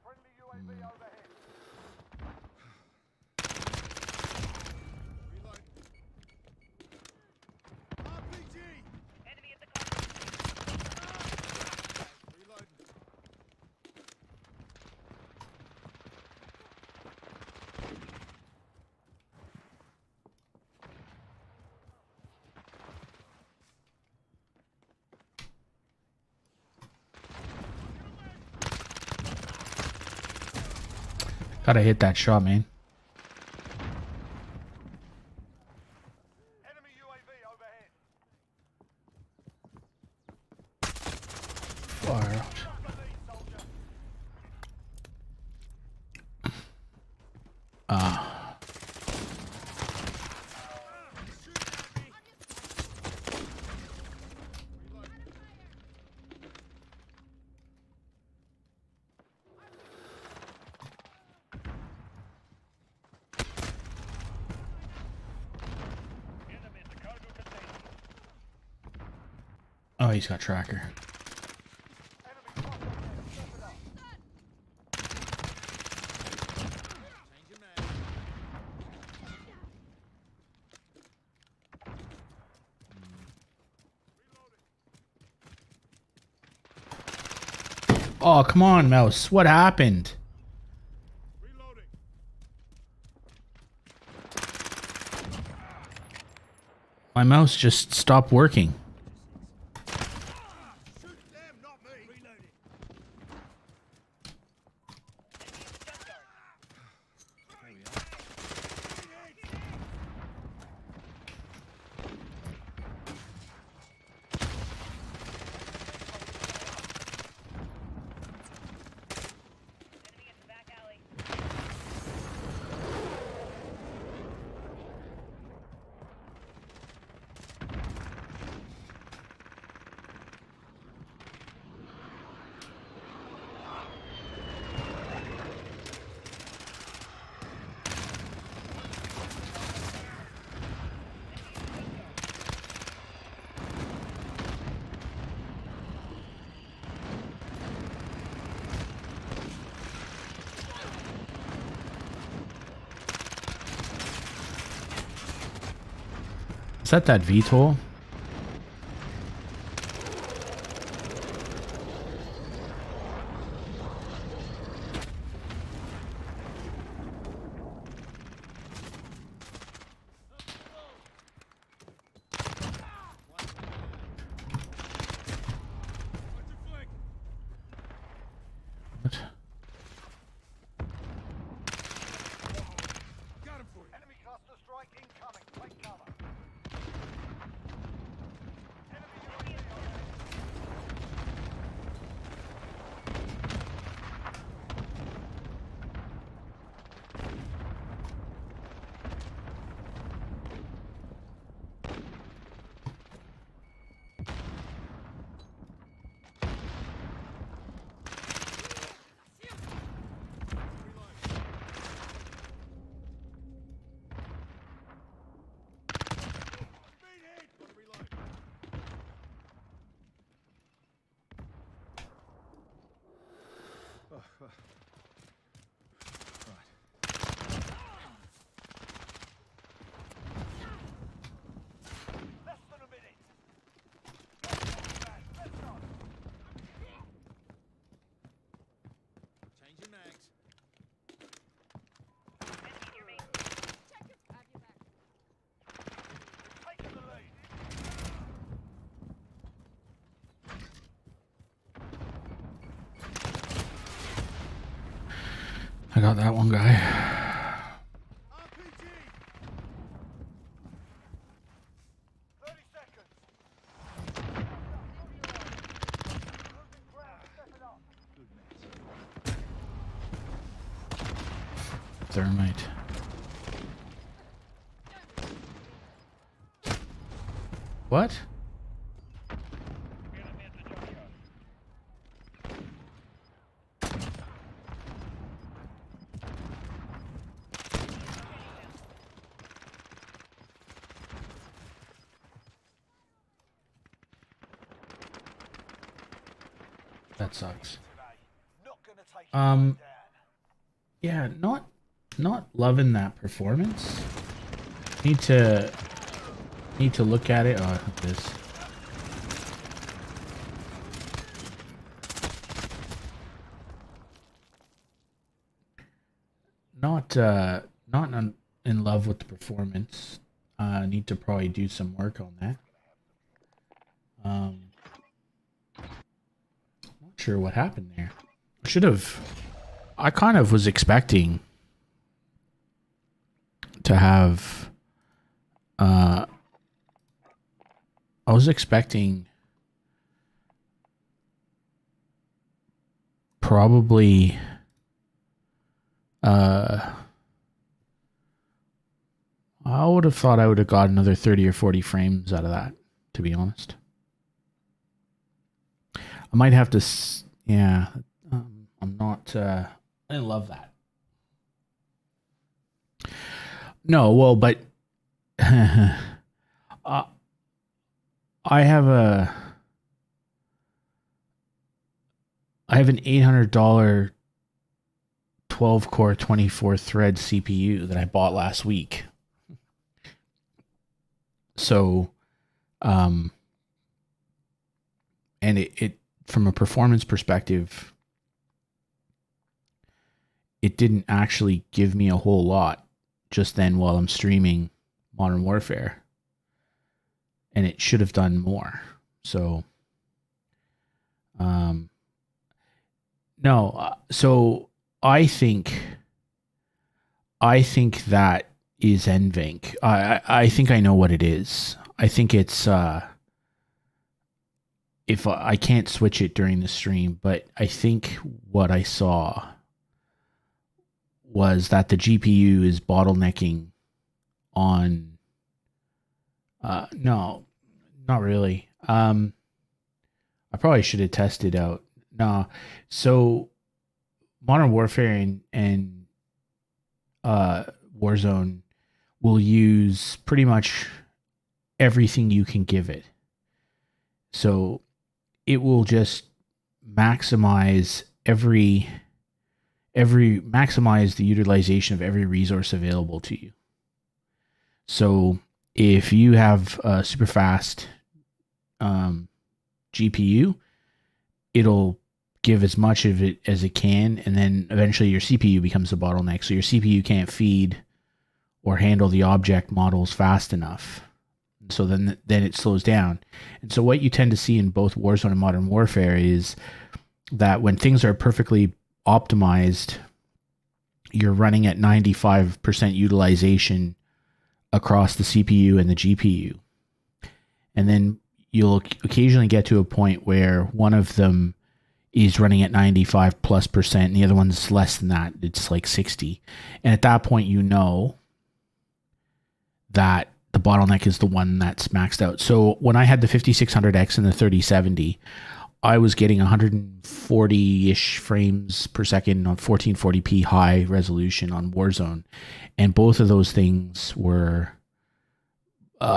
[SPEAKER 4] Friendly UAV overhead.
[SPEAKER 3] RPG!
[SPEAKER 2] Enemy at the car.
[SPEAKER 3] Reloading.
[SPEAKER 1] Gotta hit that shot, man.
[SPEAKER 4] Enemy UAV overhead.
[SPEAKER 1] Far out.
[SPEAKER 4] Lost the lead, soldier. Enemy at the cargo container.
[SPEAKER 1] Oh, he's got tracker.
[SPEAKER 4] Enemy spotted ahead. Step it up.
[SPEAKER 3] Changing mag.
[SPEAKER 1] Oh, come on, Mouse. What happened?
[SPEAKER 3] Reloading.
[SPEAKER 1] My mouse just stopped working.
[SPEAKER 3] Shoot them, not me. Reloading. There we are.
[SPEAKER 2] Enemy at the back alley.
[SPEAKER 1] Is that VTOL?
[SPEAKER 3] Watch your flank.
[SPEAKER 1] What?
[SPEAKER 3] Got him for you.
[SPEAKER 4] Enemy cluster strike incoming. Take cover. Enemy UAV overhead.
[SPEAKER 3] Speed hit. Gonna reload.
[SPEAKER 4] Less than a minute. Let's go.
[SPEAKER 3] Changing mags.
[SPEAKER 2] Enemy near me.
[SPEAKER 4] Taking the lead.
[SPEAKER 1] I got that one guy. thermite. What? That sucks.
[SPEAKER 4] Not gonna take you down.
[SPEAKER 1] Yeah, not loving that performance. Need to look at it. Oh, this. Not in love with the performance. Need to probably do some work on that. Not sure what happened there. I kind of was expecting to have I was expecting probably I would have thought I would have got another 30 or 40 frames out of that, to be honest. I might have to yeah, I'm not I didn't love that. No, well, but I have an $800 12 core 24 thread CPU that I bought last week. So and it from a performance perspective, it didn't actually give me a whole lot just then while I'm streaming Modern Warfare. And it should have done more. So, no, so I think that is NVENC. I think I know what it is. I think it's, if I can't switch it during the stream, but I think what I saw was that the GPU is bottlenecking on no, not really. I probably should have tested out. No. So Modern Warfare and Warzone will use pretty much everything you can give it. So it will just maximize maximize the utilization of every resource available to you. So if you have a super fast GPU, it'll give as much of it as it can, and then eventually your CPU becomes a bottleneck. So your CPU can't feed or handle the object models fast enough. So then it slows down. And so what you tend to see in both Warzone and Modern Warfare is that when things are perfectly optimized, you're running at 95% utilization across the CPU and the GPU. And then you'll occasionally get to a point where one of them is running at 95+% and the other one's less than that. It's like 60. And at that point, you know that the bottleneck is the one that's maxed out. So when I had the 5600X and the 3070, I was getting 140-ish frames per second on 1440p high resolution on Warzone. And both of those things were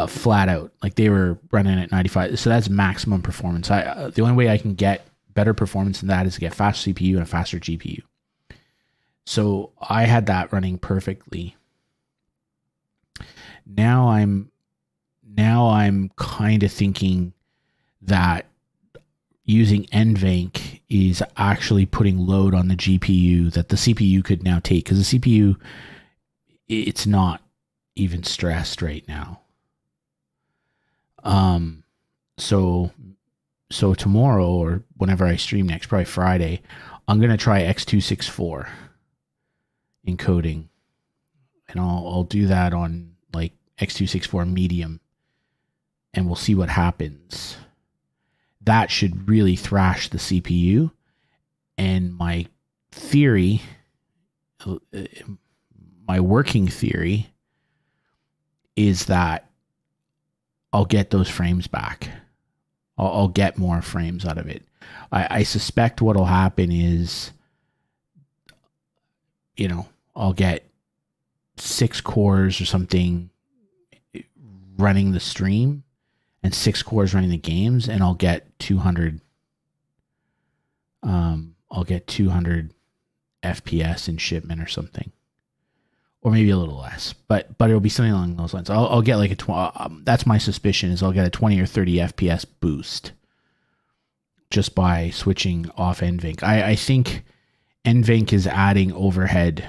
[SPEAKER 1] flat out. Like they were running at 95. So that's maximum performance. The only way I can get better performance than that is to get faster CPU and a faster GPU. So I had that running perfectly. Now I'm kind of thinking that using NVENC is actually putting load on the GPU that the CPU could now take, because the CPU, it's not even stressed right now. So tomorrow or whenever I stream next, probably Friday, I'm gonna try X264 encoding, and I'll do that on like X264 medium, and we'll see what happens. That should really thrash the CPU. And my theory, my working theory is that I'll get those frames back. I'll get more frames out of it. I suspect what'll happen is, I'll get 6 cores or something running the stream and 6 cores running the games, and I'll get 200. I'll get 200 FPS in shipment or something, or maybe a little less, but it'll be something along those lines. I'll get like that's my suspicion, is I'll get a 20 or 30 FPS boost just by switching off NVENC. I think NVENC is adding overhead.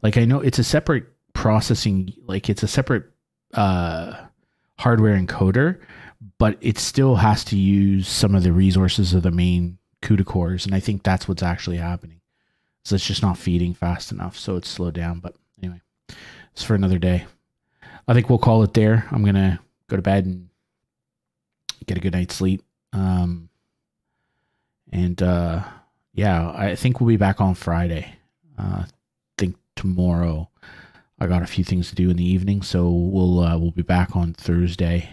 [SPEAKER 1] Like, I know it's a separate processing, like it's a separate hardware encoder, but it still has to use some of the resources of the main CUDA cores, and I think that's what's actually happening. So it's just not feeding fast enough, so it's slowed down. But anyway, it's for another day. I think we'll call it there. I'm gonna go to bed and get a good night's sleep. Yeah, I think we'll be back on Friday. I think tomorrow I got a few things to do in the evening, so we'll be back on Thursday.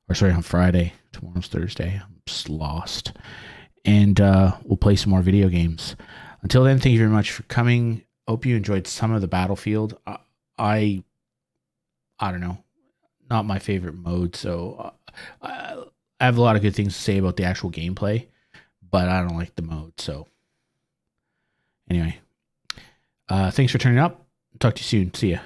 [SPEAKER 1] Or sorry, on Friday. Tomorrow's Thursday. I'm just lost. And we'll play some more video games. Until then, thank you very much for coming. Hope you enjoyed some of the Battlefield. I don't know, not my favorite mode, so I have a lot of good things to say about the actual gameplay, but I don't like the mode. So anyway, thanks for turning up. Talk to you soon. See ya.